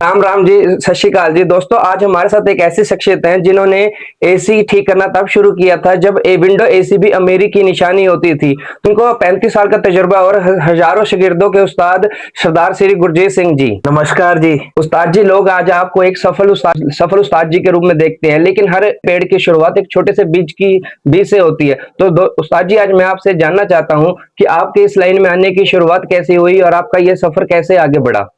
राम राम जी, सत श्री अकाल जी। दोस्तों, आज हमारे साथ एक ऐसी शख्सियत है जिन्होंने एसी ठीक करना तब शुरू किया था जब विंडो एसी भी अमीरी की निशानी होती थी। उनको 35 साल का तजुर्बा और हजारों शागिर्दों के उस्ताद सरदार श्री गुरजीत सिंह जी। नमस्कार जी उस्ताद जी। लोग आज आपको एक सफल उस्ताद जी के रूप में देखते हैं, लेकिन हर पेड़ की शुरुआत एक छोटे से बीज से होती है। तो उस्ताद जी, आज मैं आपसे जानना चाहता हूँ कि आपके इस लाइन में आने की शुरुआत कैसे हुई और आपका ये सफर कैसे आगे बढ़ा।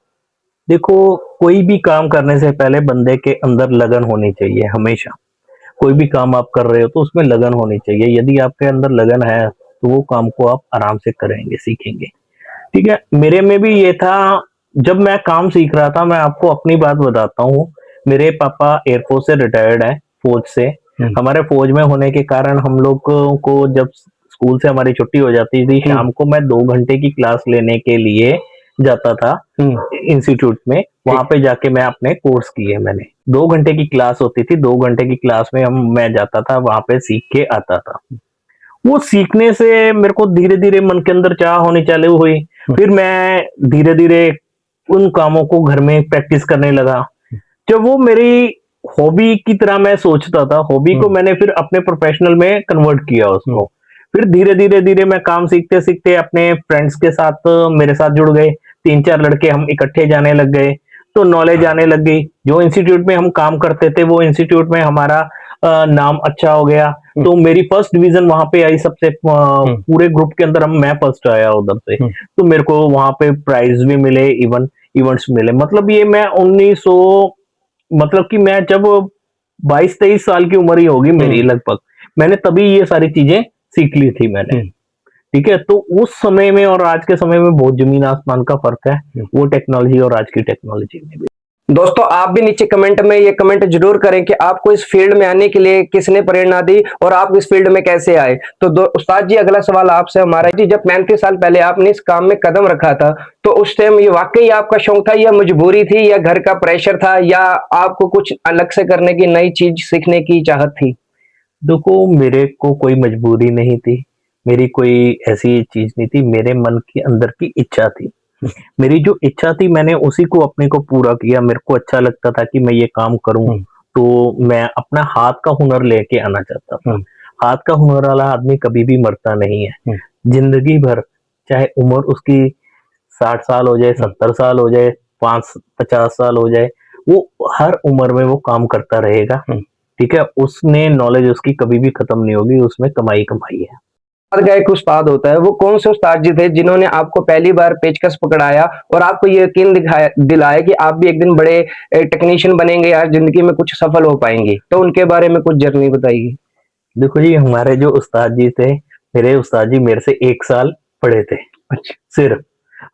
देखो, कोई भी काम करने से पहले बंदे के अंदर लगन होनी चाहिए। हमेशा कोई भी काम आप कर रहे हो तो उसमें लगन होनी चाहिए। यदि आपके अंदर लगन है तो वो काम को आप आराम से करेंगे, सीखेंगे। ठीक है, मेरे में भी ये था। जब मैं काम सीख रहा था, मैं आपको अपनी बात बताता हूँ। मेरे पापा एयरफोर्स से रिटायर्ड है, फौज से। हमारे फौज में होने के कारण हम लोग को जब स्कूल से हमारी छुट्टी हो जाती थी, शाम को मैं 2 घंटे की क्लास लेने के लिए जाता था इंस्टीट्यूट में। वहां पे जाके मैं अपने कोर्स किए। मैंने 2 घंटे की क्लास होती थी, 2 घंटे की क्लास में मैं जाता था, वहां पे सीख के आता था। वो सीखने से मेरे को धीरे धीरे मन के अंदर चाह होनी चालू हुई। फिर मैं धीरे धीरे उन कामों को घर में प्रैक्टिस करने लगा। जब वो मेरी हॉबी की तरह मैं सोचता था, हॉबी को मैंने फिर अपने प्रोफेशनल में कन्वर्ट किया उसको। फिर धीरे धीरे धीरे मैं काम सीखते सीखते अपने फ्रेंड्स के साथ मेरे साथ जुड़ गए। 3-4 लड़के हम इकट्ठे जाने लग गए, तो नॉलेज आने लग गई। जो इंस्टीट्यूट में हम काम करते थे वो इंस्टीट्यूट में हमारा नाम अच्छा हो गया। तो मेरी फर्स्ट डिवीजन वहां पे आई, सबसे पूरे ग्रुप के अंदर हम मैं फर्स्ट आया उधर से। तो मेरे को वहां पे प्राइज भी मिले, इवन इवेंट्स मिले। मतलब ये मैं 1900, मतलब कि मैं जब 22-23 साल की उम्र ही होगी मेरी लगभग, मैंने तभी ये सारी चीजें सीख ली थी मैंने। ठीक है, तो उस समय में और आज के समय में बहुत जमीन आसमान का फर्क है, वो टेक्नोलॉजी और आज की टेक्नोलॉजी में भी। दोस्तों, आप भी नीचे कमेंट में ये कमेंट जरूर करें कि आपको इस फील्ड में आने के लिए किसने प्रेरणा दी और आप इस फील्ड में कैसे आए। तो उस्ताद जी, अगला सवाल आपसे हमारा जी, जब 35 साल पहले आपने इस काम में कदम रखा था तो उस टाइम ये वाकई आपका शौक था या मजबूरी थी या घर का प्रेशर था या आपको कुछ अलग से करने की, नई चीज सीखने की चाहत थी। देखो, मेरे को कोई मजबूरी नहीं थी, मेरी कोई ऐसी चीज नहीं थी। मेरे मन के अंदर की इच्छा थी। मेरी जो इच्छा थी मैंने उसी को अपने को पूरा किया। मेरे को अच्छा लगता था कि मैं ये काम करूं, तो मैं अपना हाथ का हुनर लेके आना चाहता था। हाथ का हुनर वाला आदमी कभी भी मरता नहीं है। जिंदगी भर, चाहे उम्र उसकी 60 साल हो जाए, 70 साल हो जाए, 50 साल हो जाए, वो हर उम्र में वो काम करता रहेगा। ठीक है, उसने नॉलेज उसकी कभी भी खत्म नहीं होगी, उसमें कमाई कमाई है। उस्ताद का एक उस्ताद होता है, वो कौन से उस्ताद जी थे जिन्होंने आपको पहली बार पेचकस पकड़ाया और आपको ये यकीन दिलाया कि आप भी एक दिन बड़े टेक्नीशियन बनेंगे या जिंदगी में कुछ सफल हो पाएंगे। तो उनके बारे में कुछ जर्नी बताइए। देखो जी, हमारे जो उस्ताद जी थे, मेरे उस्ताद जी मेरे से 1 साल बड़े थे। अच्छा। सिर्फ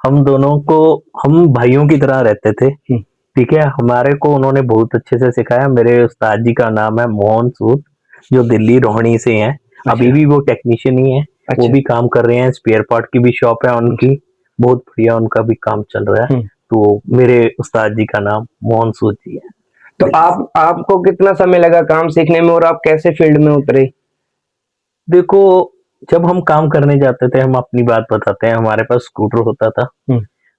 हम दोनों को, हम भाइयों की तरह रहते थे। ठीक है, हमारे को उन्होंने बहुत अच्छे से सिखाया। मेरे उस्ताद जी का नाम है मोहन सूद, जो दिल्ली रोहिणी से हैं। अच्छा। अभी भी वो टेक्नीशियन ही है। अच्छा। वो भी काम कर रहे हैं, स्पेयर पार्ट की भी शॉप है उनकी। बहुत बढ़िया उनका भी काम चल रहा है। तो मेरे उस्ताद जी का नाम मोहन सूद जी है। तो आपको कितना समय लगा काम सीखने में और आप कैसे फील्ड में उतरे। देखो, जब हम काम करने जाते थे, हम अपनी बात बताते हैं। हमारे पास स्कूटर होता था,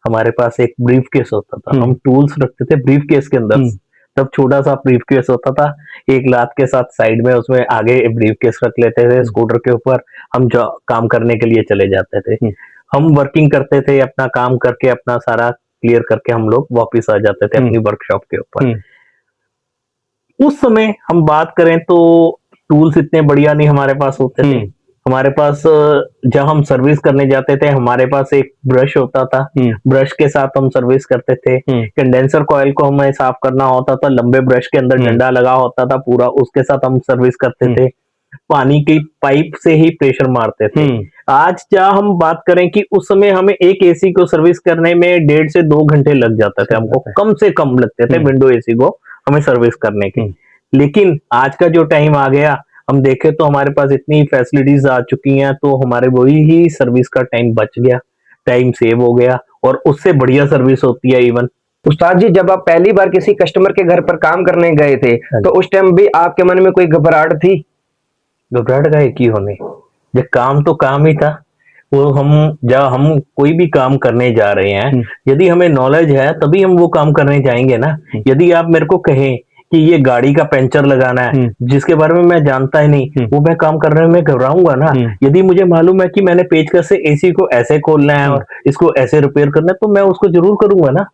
हमारे पास एक ब्रीफ केस होता था। हम टूल्स रखते थे ब्रीफ केस के अंदर। तब छोटा सा ब्रीफ केस होता था, एक लात के साथ साइड में, उसमें आगे ब्रीफ केस रख लेते थे। स्कूटर के ऊपर हम जो काम करने के लिए चले जाते थे, हम वर्किंग करते थे, अपना काम करके अपना सारा क्लियर करके हम लोग वापिस आ जाते थे अपनी वर्कशॉप के ऊपर। उस समय हम बात करें तो टूल्स इतने बढ़िया नहीं हमारे पास होते थे। हमारे पास जब हम सर्विस करने जाते थे, हमारे पास एक ब्रश होता था। ब्रश के साथ हम सर्विस करते थे। कंडेंसर कॉइल को हमें साफ करना होता था, लंबे ब्रश के अंदर डंडा लगा होता था पूरा, उसके साथ हम सर्विस करते थे। पानी की पाइप से ही प्रेशर मारते थे। आज जहाँ हम बात करें कि उस समय हमें एक एसी को सर्विस करने में 1.5 से 2 घंटे लग जाते थे, हमको कम से कम लगते थे विंडो एसी को हमें सर्विस करने के। लेकिन आज का जो टाइम आ गया, हम देखें तो हमारे पास इतनी फैसिलिटीज आ चुकी हैं, तो हमारे वही ही सर्विस का टाइम बच गया, टाइम सेव हो गया और उससे बढ़िया सर्विस होती है इवन। उस्ताद जी, जब आप पहली बार किसी कस्टमर के घर पर काम करने गए थे तो उस टाइम भी आपके मन में कोई घबराहट थी। घबराहट का एक ही होने, जब काम तो काम ही था। वो हम जब हम कोई भी काम करने जा रहे हैं, यदि हमें नॉलेज है तभी हम वो काम करने जाएंगे ना। यदि आप मेरे को कहें कि ये गाड़ी का पंचर लगाना है, जिसके बारे में मैं जानता ही नहीं, वो मैं काम करने में घबराऊंगा ना। यदि मुझे मालूम है कि मैंने पेचकस से एसी को ऐसे खोलना है और इसको ऐसे रिपेयर करना है, तो मैं उसको जरूर करूंगा ना।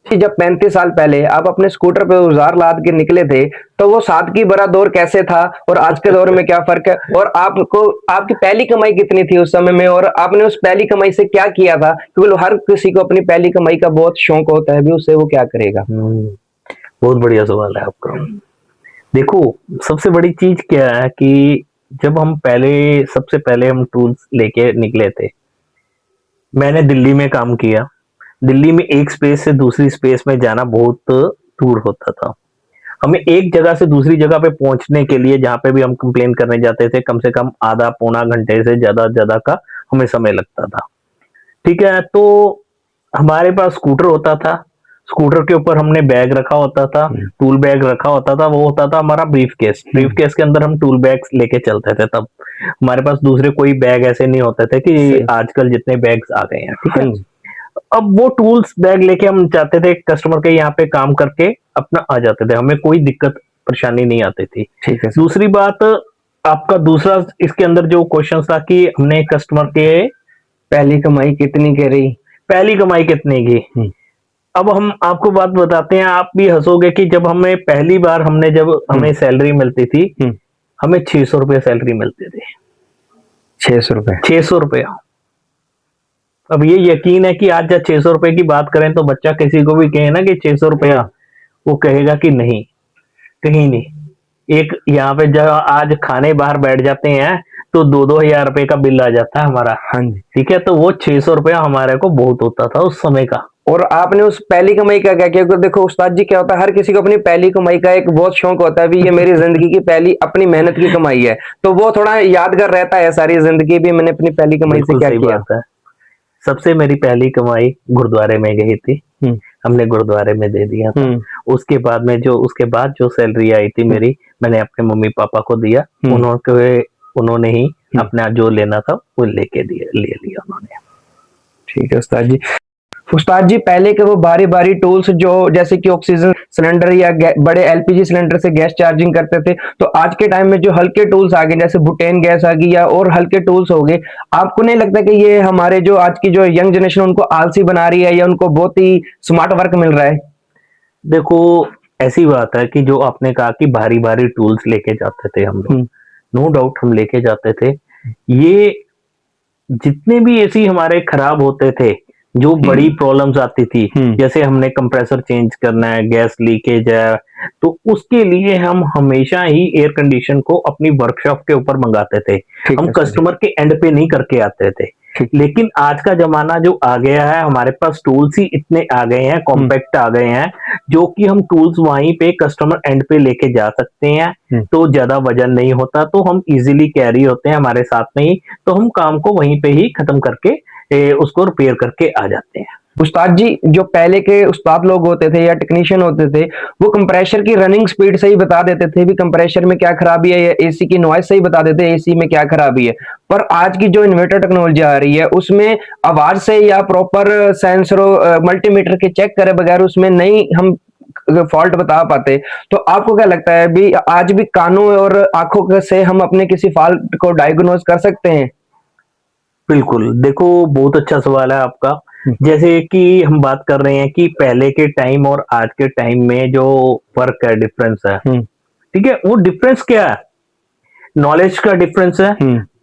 कि जब 35 साल पहले आप अपने स्कूटर पे औजार लाद के निकले थे, तो वो सादगी भरा दौर कैसे था और आज के दौर में क्या फर्क है? और आपको आपकी पहली कमाई कितनी थी उस समय में, और आपने उस पहली कमाई से क्या किया था? क्योंकि हर किसी को अपनी पहली कमाई का बहुत शौक होता है, भी उससे वो क्या करेगा। बहुत बढ़िया सवाल है आपका। देखो, सबसे बड़ी चीज क्या है कि जब हम सबसे पहले हम टूल्स लेके निकले थे, मैंने दिल्ली में काम किया। दिल्ली में एक स्पेस से दूसरी स्पेस में जाना बहुत दूर होता था। हमें एक जगह से दूसरी जगह पे पहुंचने के लिए, जहां पे भी हम कंप्लेन करने जाते थे, कम से कम आधा पौना घंटे से ज्यादा का हमें समय लगता था। ठीक है, तो हमारे पास स्कूटर होता था। स्कूटर के ऊपर हमने बैग रखा होता था, टूल बैग रखा होता था। वो होता था हमारा ब्रीफ केस। ब्रीफ केस के अंदर हम टूल बैग लेके चलते थे। तब हमारे पास दूसरे कोई बैग ऐसे नहीं होते थे कि आजकल जितने बैग्स आ गए हैं। ठीक है, अब वो टूल्स बैग लेके हम जाते थे, कस्टमर के यहाँ पे काम करके अपना आ जाते थे। हमें कोई दिक्कत परेशानी नहीं आती थी। ठीक है। दूसरी बात, आपका दूसरा इसके अंदर जो क्वेश्चन था कि हमने कस्टमर के पहली कमाई कितनी करी, पहली कमाई कितने की। अब हम आपको बात बताते हैं, आप भी हंसोगे कि जब हमें पहली बार जब हमें सैलरी मिलती थी, हमें 600 रुपये सैलरी मिलती थी। 600 रुपए? 600 रुपया। अब ये यकीन है कि आज जब 600 रुपए की बात करें तो बच्चा किसी को भी कहे ना कि 600 रुपया, वो कहेगा कि नहीं, कहीं नहीं। एक यहाँ पे जब आज खाने बाहर बैठ जाते हैं तो 2-2 हजार रुपए का बिल आ जाता है हमारा। हाँ जी। ठीक है, तो वो 600 रुपया हमारे को बहुत होता था उस समय का। और आपने उस पहली कमाई का क्या किया? क्योंकि देखो उस्ताद जी, क्या होता है, हर किसी को अपनी पहली कमाई का एक बहुत शौक होता है, भी ये मेरी जिंदगी की पहली अपनी मेहनत की कमाई है, तो वो थोड़ा यादगार रहता है सारी जिंदगी भी, मैंने अपनी पहली कमाई से क्या किया। बात है। सबसे मेरी पहली कमाई गुरुद्वारे में गई थी। हमने गुरुद्वारे में दे दिया था। उसके बाद जो सैलरी आई थी मेरी, मैंने अपने मम्मी पापा को दिया। उन्होंने ही अपना जो लेना था वो ले लिया उन्होंने। ठीक है उस्ताद जी। उस्ताद जी, पहले के वो भारी भारी टूल्स जो जैसे कि ऑक्सीजन सिलेंडर या बड़े एलपीजी सिलेंडर से गैस चार्जिंग करते थे, तो आज के टाइम में जो हल्के टूल्स आ गए, जैसे बुटेन गैस आ गई या और हल्के टूल्स हो गए, आपको नहीं लगता कि ये हमारे जो आज की जो यंग जनरेशन उनको आलसी बना रही है, या उनको बहुत ही स्मार्ट वर्क मिल रहा है? देखो, ऐसी बात है कि जो आपने कहा कि भारी भारी टूल्स लेके जाते थे हम लोग, नो डाउट हम लेके जाते थे। ये जितने भी एसी हमारे खराब होते थे, जो बड़ी प्रॉब्लम्स आती थी, जैसे हमने कंप्रेसर चेंज करना है, गैस लीकेज है, तो उसके लिए हम हमेशा ही एयर कंडीशन को अपनी वर्कशॉप के ऊपर मंगाते थे। हम कस्टमर के एंड पे नहीं करके आते थे। लेकिन आज का जमाना जो आ गया है, हमारे पास टूल्स ही इतने आ गए हैं, कॉम्पैक्ट आ गए हैं, जो कि हम टूल्स वहीं पे कस्टमर एंड पे लेके जा सकते हैं। तो ज्यादा वजन नहीं होता, तो हम इजीली कैरी होते हैं हमारे साथ में ही, तो हम काम को वहीं पे ही खत्म करके उसको रिपेयर करके आ जाते हैं। उस्ताद जी, जो पहले के उस्ताद लोग होते थे या टेक्नीशियन होते थे, वो कंप्रेशर की रनिंग स्पीड से ही बता देते थे भी कंप्रेशर में क्या खराबी है, या एसी की नॉइस से ही बता देते एसी में क्या खराबी है। पर आज की जो इन्वर्टर टेक्नोलॉजी आ रही है, उसमें आवाज से या प्रॉपर सेंसर मल्टीमीटर के चेक करे बगैर उसमें नहीं हम फॉल्ट बता पाते। तो आपको क्या लगता है, भी आज भी कानों और आंखों से हम अपने किसी फॉल्ट को डायग्नोज कर सकते हैं? बिल्कुल। देखो, बहुत अच्छा सवाल है आपका। जैसे कि हम बात कर रहे हैं कि पहले के टाइम और आज के टाइम में जो फर्क है, डिफरेंस है, ठीक है, वो डिफरेंस क्या है? नॉलेज का डिफरेंस है।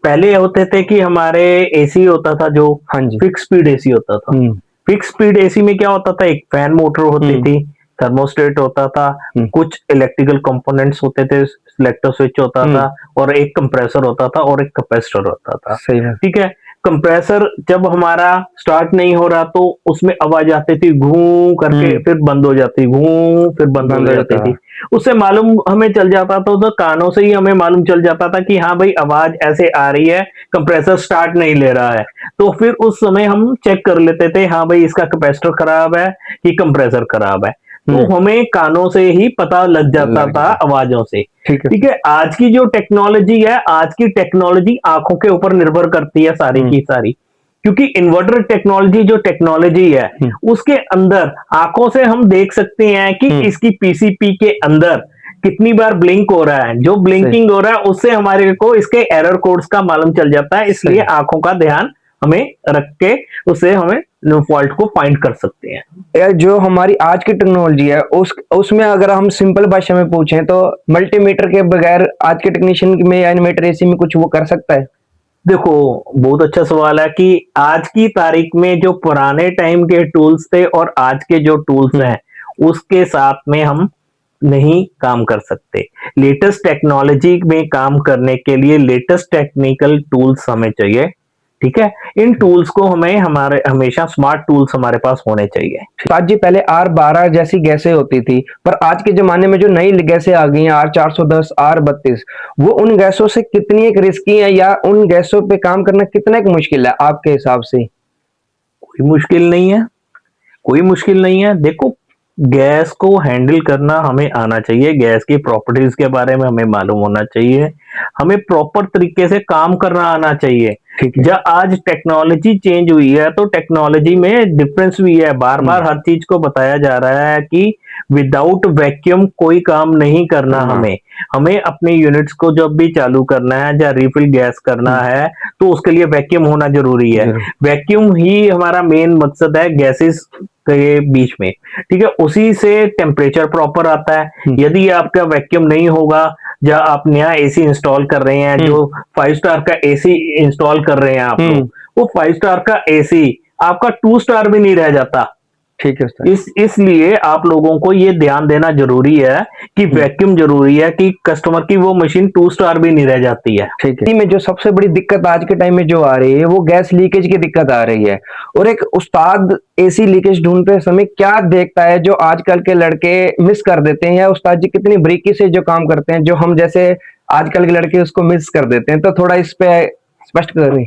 पहले होते थे कि हमारे एसी होता था जो फिक्स स्पीड एसी होता था। फिक्स स्पीड एसी में क्या होता था? एक फैन मोटर होती थी, थर्मोस्टेट होता था, कुछ इलेक्ट्रिकल कंपोनेंट्स होते थे, सिलेक्टर स्विच होता था, और एक कंप्रेसर होता था और एक कैपेसिटर होता था। ठीक है, कंप्रेसर जब हमारा स्टार्ट नहीं हो रहा तो उसमें आवाज आती थी घू करके, फिर बंद हो जाती, घू फिर बंद हो जाती थी। उससे मालूम हमें चल जाता था, तो कानों से ही हमें मालूम चल जाता था कि हाँ भाई आवाज ऐसे आ रही है, कंप्रेसर स्टार्ट नहीं ले रहा है। तो फिर उस समय हम चेक कर लेते थे, हाँ भाई इसका कैपेसिटर खराब है कि कंप्रेसर खराब है। तो हमें कानों से ही पता लग जाता था, आवाजों से। ठीक है, आज की जो टेक्नोलॉजी है, आज की टेक्नोलॉजी आंखों के ऊपर निर्भर करती है सारी की सारी। क्योंकि इन्वर्टर टेक्नोलॉजी जो टेक्नोलॉजी है उसके अंदर आंखों से हम देख सकते हैं कि इसकी पीसीपी के अंदर कितनी बार ब्लिंक हो रहा है। जो ब्लिंकिंग हो रहा है उससे हमारे को इसके एरर कोड्स का मालूम चल जाता है, इसलिए आंखों का ध्यान हमें रख के उससे हमें फॉल्ट को फाइंड कर सकते हैं। यार जो हमारी आज की टेक्नोलॉजी है उसमें अगर हम सिंपल भाषा में पूछें तो मल्टीमीटर के बगैर आज के टेक्नीशियन में या एनिमेटर एसी में कुछ वो कर सकता है? देखो, बहुत अच्छा सवाल है कि आज की तारीख में जो पुराने टाइम के टूल्स थे और आज के जो टूल्स हैं उसके साथ में हम नहीं काम कर सकते। लेटेस्ट टेक्नोलॉजी में काम करने के लिए लेटेस्ट टेक्निकल टूल्स हमें चाहिए, ठीक है। इन टूल्स को हमें हमारे हमेशा स्मार्ट टूल्स हमारे पास होने चाहिए। जी पहले R12 जैसी गैसें होती थी, पर आज के जमाने में जो नई गैसें आ गई हैं R410 R32, वो उन गैसों से कितनी एक रिस्की है या उन गैसों पे काम करना कितना एक मुश्किल है आपके हिसाब से? कोई मुश्किल नहीं है, कोई मुश्किल नहीं है। देखो, गैस को हैंडल करना हमें आना चाहिए, गैस की प्रॉपर्टीज के बारे में हमें मालूम होना चाहिए, हमें प्रॉपर तरीके से काम करना आना चाहिए। जब आज टेक्नोलॉजी चेंज हुई है तो टेक्नोलॉजी में डिफरेंस भी है। बार बार हर चीज को बताया जा रहा है कि विदाउट वैक्यूम कोई काम नहीं करना। हमें अपने यूनिट्स को जब भी चालू करना है या रिफिल गैस करना है तो उसके लिए वैक्यूम होना जरूरी है। वैक्यूम ही हमारा मेन मकसद है गैसेस के बीच में, ठीक है। उसी से टेम्परेचर प्रॉपर आता है। यदि आपका वैक्यूम नहीं होगा या आप नया एसी इंस्टॉल कर रहे हैं, जो 5 स्टार का एसी इंस्टॉल कर रहे हैं आप लोग, वो 5 स्टार का एसी आपका 2 स्टार भी नहीं रह जाता, ठीक है। इसलिए आप लोगों को ये ध्यान देना जरूरी है कि वैक्यूम जरूरी है कि कस्टमर की वो मशीन 2 स्टार भी नहीं रह जाती है, ठीक है। में जो सबसे बड़ी दिक्कत आज के टाइम में जो आ रही है वो गैस लीकेज की दिक्कत आ रही है। और एक उस्ताद एसी लीकेज ढूंढते समय क्या देखता है जो आजकल के लड़के मिस कर देते हैं, या उस्ताद जी कितनी बारीकी से जो काम करते हैं जो हम जैसे आजकल के लड़के उसको मिस कर देते हैं, तो थोड़ा इस पे स्पष्ट करें।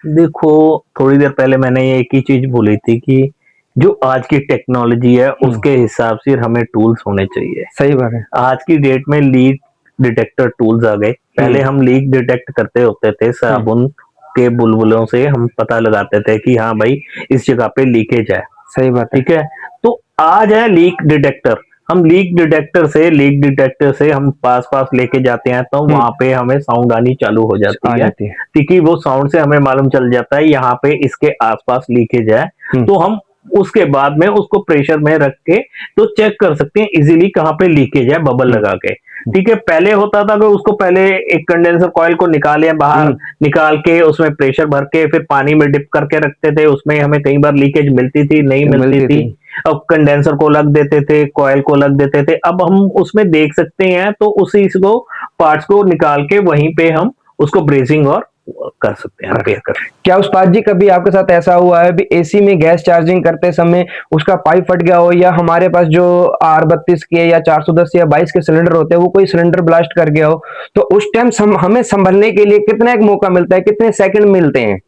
देखो, थोड़ी देर पहले मैंने एक ही चीज बोली थी कि जो आज की टेक्नोलॉजी है उसके हिसाब से हमें टूल्स होने चाहिए। सही बात है। आज की डेट में लीक डिटेक्टर टूल्स आ गए। पहले हम लीक डिटेक्ट करते होते थे, साबुन के बुलबुलों से हम पता लगाते थे कि हाँ भाई इस जगह पे लीकेज है। सही बात है। ठीक है, तो आज है लीक डिटेक्टर। हम लीक डिटेक्टर से हम पास लेके जाते हैं तो वहां पे हमें साउंड आनी चालू हो जाती है, क्योंकि वो साउंड से हमें मालूम चल जाता है यहाँ पे इसके आसपास लीकेज है। तो हम उसके बाद में उसको प्रेशर में रख के तो चेक कर सकते हैं इजीली कहाँ पे लीकेज है, बबल लगा के। ठीक है, पहले होता था कि उसको पहले एक कंडेंसर कॉइल को निकाले बाहर, निकाल के उसमें प्रेशर भर के फिर पानी में डिप करके रखते थे। उसमें हमें कई बार लीकेज मिलती थी, नहीं मिलती थी। अब कंडेंसर को लग देते थे, कॉइल को लग देते थे। अब हम उसमें देख सकते हैं तो उसी को पार्ट्स को निकाल के वहीं पे हम उसको ब्रेसिंग और कर सकते हैं, रिपेयर कर। क्या उस्ताद जी कभी आपके साथ ऐसा हुआ है भी एसी में गैस चार्जिंग करते समय उसका पाइप फट गया हो, या हमारे पास जो R32 के या 410 या 22 के सिलेंडर होते हैं वो कोई सिलेंडर ब्लास्ट कर गया हो, तो उस टाइम हमें संभलने के लिए कितना एक मौका मिलता है, कितने सेकंड मिलते हैं?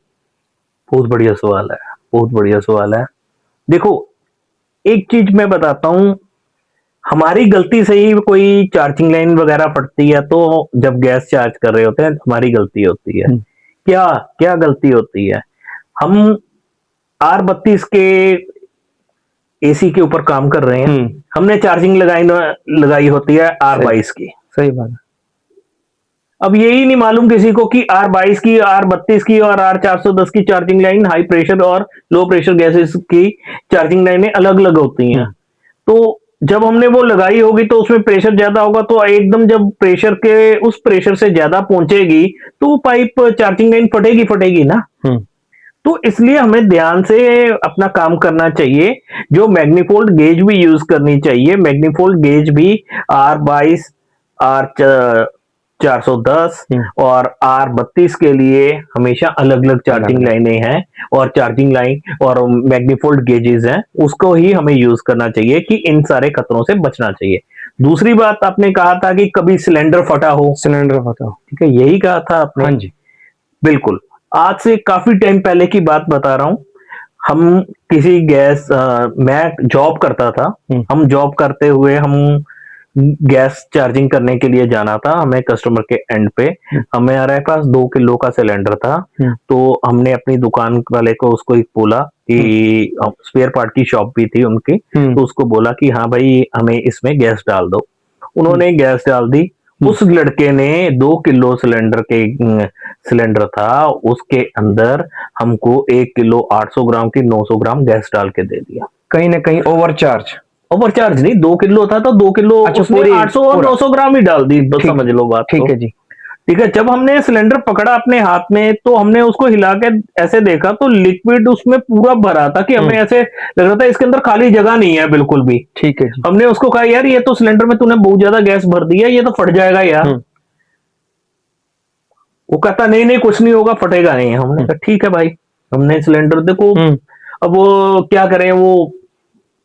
बहुत बढ़िया सवाल है, बहुत बढ़िया सवाल है। देखो, एक चीज मैं बताता हूं, हमारी गलती से ही कोई चार्जिंग लाइन वगैरह फटती है तो जब गैस चार्ज कर रहे होते हैं हमारी गलती होती है। क्या क्या गलती होती है? हम R32 के एसी के ऊपर काम कर रहे हैं, हमने चार्जिंग लगाई होती है R22 की। सही बात है। अब यही नहीं मालूम किसी को कि R22 की, R32 की और R410 की चार्जिंग लाइन हाई प्रेशर और लो प्रेशर गैसेस की चार्जिंग लाइनें अलग अलग होती हैं। तो जब हमने वो लगाई होगी तो उसमें प्रेशर ज्यादा होगा, तो एकदम जब प्रेशर के उस प्रेशर से ज्यादा पहुंचेगी तो वो पाइप चार्जिंग लाइन फटेगी ना। तो इसलिए हमें ध्यान से अपना काम करना चाहिए। जो मैग्नीफोल्ड गेज भी यूज करनी चाहिए। मैग्नीफोल्ड गेज भी R22, R410 और R32 के लिए हमेशा अलग अलग चार्जिंग लाइनें हैं, और चार्जिंग लाइन और मैग्नीफोल्ड गेजेस हैं, उसको ही हमें यूज करना चाहिए कि इन सारे खतरों से बचना चाहिए। दूसरी बात आपने कहा था कि कभी सिलेंडर फटा हो, ठीक है, यही कहा था आपने। हाँ जी, बिल्कुल। आज से काफी टाइम पहले की बात बता रहा हूं। हम किसी मैं जॉब करता था। हम जॉब करते हुए हम गैस चार्जिंग करने के लिए जाना था हमें कस्टमर के एंड पे। हमारे पास 2 किलो का सिलेंडर था। तो हमने अपनी दुकान वाले को उसको एक बोला कि स्पेयर पार्ट की शॉप भी थी उनकी, तो उसको बोला कि हाँ भाई हमें इसमें गैस डाल दो। उन्होंने गैस डाल दी। उस लड़के ने 2 किलो सिलेंडर था, उसके अंदर हमको 1 किलो 800 ग्राम की 900 ग्राम गैस डाल के दे दिया। कहीं ना कहीं ओवरचार्ज। ओवरचार्ज नहीं, 2 किलो था तो 2 किलो अच्छा, उसने पूरी 800 और पूरा 900 ग्राम ही डाल दी, बस ठीक समझ लो बात। ठीक तो है जी। ठीक है, जब हमने सिलेंडर पकड़ा अपने हाथ में तो हमने उसको हिला के ऐसे देखा तो लिक्विड उसमें पूरा भरा था कि हमें ऐसे लग रहा था इसके अंदर खाली जगह नहीं है बिल्कुल भी। ठीक है जी। हमने उसको कहा यार ये तो सिलेंडर में तूने बहुत ज्यादा गैस भर दी है, ये तो फट जाएगा यार। वो कहता नहीं नहीं कुछ नहीं होगा, फटेगा नहीं। हमने कहा ठीक है भाई। हमने सिलेंडर देखो, अब वो क्या करें, वो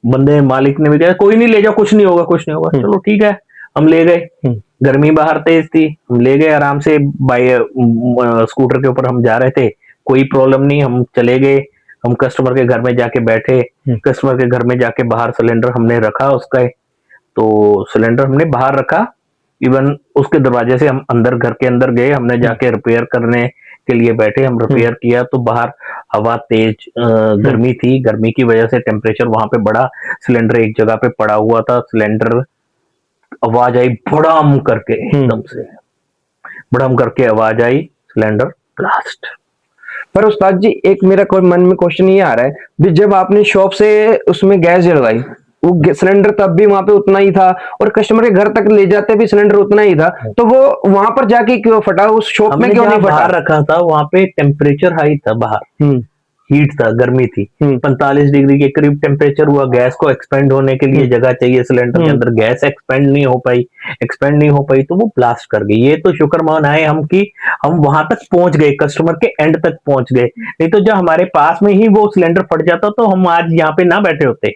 बंदे मालिक ने भी कहा कोई नहीं ले जाओ, कुछ नहीं होगा कुछ नहीं होगा। चलो ठीक है, हम ले गए। गर्मी बाहर तेज थी, हम ले गए आराम से। स्कूटर के ऊपर हम जा रहे थे, कोई प्रॉब्लम नहीं, हम चले गए। हम कस्टमर के घर में जाके बैठे। कस्टमर के घर में जाके बाहर सिलेंडर हमने रखा उसका। तो सिलेंडर हमने बाहर रखा, इवन उसके दरवाजे से हम अंदर घर के अंदर गए, हमने जाके रिपेयर करने के लिए बैठे। हम रिपेयर किया तो बाहर हवा तेज, गर्मी थी, गर्मी की वजह से टेम्परेचर वहां पे बढ़ा। सिलेंडर एक जगह पे पड़ा हुआ था, सिलेंडर आवाज आई बड़ाम करके, एकदम से बड़ाम करके आवाज आई, सिलेंडर ब्लास्ट। पर उस्ताद जी एक मेरा कोई मन में क्वेश्चन ये आ रहा है भी, जब आपने शॉप से उसमें गैस जलवाई, वो सिलेंडर तब भी वहां पे उतना ही था और कस्टमर के घर तक ले जाते भी सिलेंडर उतना ही था, तो वो वहां पर जाके क्यों फटा, उस शॉप में क्यों नहीं फटा? बाहर रखा था वहां पे टेम्परेचर हाई था, बाहर हीट था, गर्मी थी। 45 डिग्री के करीब टेम्परेचर हुआ। गैस को एक्सपेंड होने के लिए जगह चाहिए सिलेंडर के अंदर, गैस एक्सपेंड नहीं हो पाई तो वो ब्लास्ट कर गई। ये तो शुक्र मनाए हम कि हम वहां तक पहुंच गए, कस्टमर के एंड तक पहुंच गए, नहीं तो जब हमारे पास में ही वो सिलेंडर फट जाता तो हम आज यहाँ पे ना बैठे होते।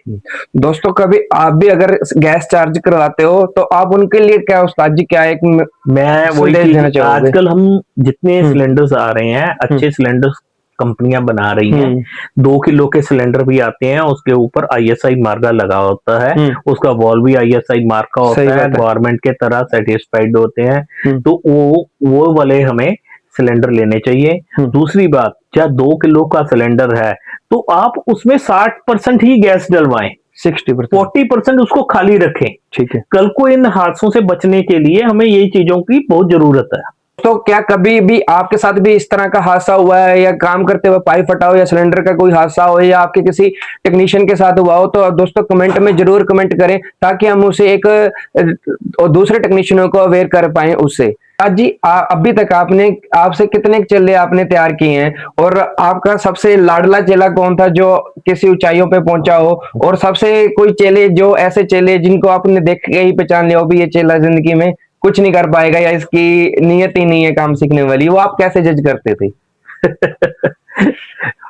दोस्तों कभी आप भी अगर गैस चार्ज करवाते हो तो आप उनके लिए क्या उस्ताद जी क्या एक मैं वही देना चीज, चाहोगे? आजकल हम जितने सिलेंडर्स आ रहे हैं, अच्छे सिलेंडर्स कंपनियां बना रही हैं। 2 किलो के सिलेंडर भी आते हैं, उसके ऊपर ISI मार्का लगा होता है, उसका वॉल भी ISI मार्क का होता है, गवर्नमेंट के तरह सर्टिफाइड होते हैं। तो वो वाले हमें सिलेंडर लेने चाहिए। दूसरी बात, जब 2 किलो का सिलेंडर है तो आप उसमें 60% ही गैस डलवाएं, 60%, 40% उसको खाली रखें। ठीक है। कल को इन हादसों से बचने के लिए हमें यही चीजों की बहुत जरूरत है। तो क्या कभी भी आपके साथ भी इस तरह का हादसा हुआ है, या काम करते हुए पाइप फटा हो, या सिलेंडर का कोई हादसा हो, या आपके किसी टेक्नीशियन के साथ हुआ हो, तो दोस्तों कमेंट में जरूर कमेंट करें ताकि हम उसे एक और दूसरे टेक्नीशियनों को अवेयर कर पाए उससे। आज जी अभी तक आपसे कितने चेले आपने तैयार किए हैं, और आपका सबसे लाडला चेला कौन था जो किसी ऊंचाइयों पे पहुंचा हो, और सबसे कोई चेले जो ऐसे चेले जिनको आपने देख के ही पहचान लिया हो भी ये चेला जिंदगी में कुछ नहीं कर पाएगा या इसकी नियत ही नहीं है काम सीखने वाली, वो आप कैसे जज करते थे?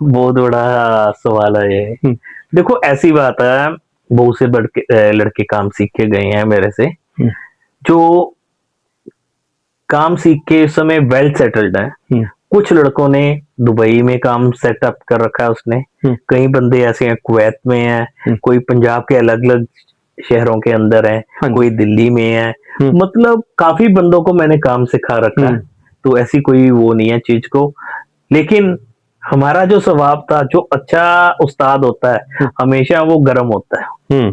बहुत बड़ा सवाल है ये। देखो ऐसी बात है, बहुत से लड़के काम सीख के गए हैं मेरे से, जो काम सीख के इस समय वेल सेटल्ड है। कुछ लड़कों ने दुबई में काम सेटअप कर रखा है उसने, कई बंदे ऐसे हैं कुवैत में हैं, कोई पंजाब के अलग अलग शहरों के अंदर है, कोई दिल्ली में है। मतलब काफी बंदों को मैंने काम सिखा रखा है, तो ऐसी कोई वो नहीं है चीज को। लेकिन हमारा जो स्वभाव था, जो अच्छा उस्ताद होता है हमेशा वो गर्म होता है।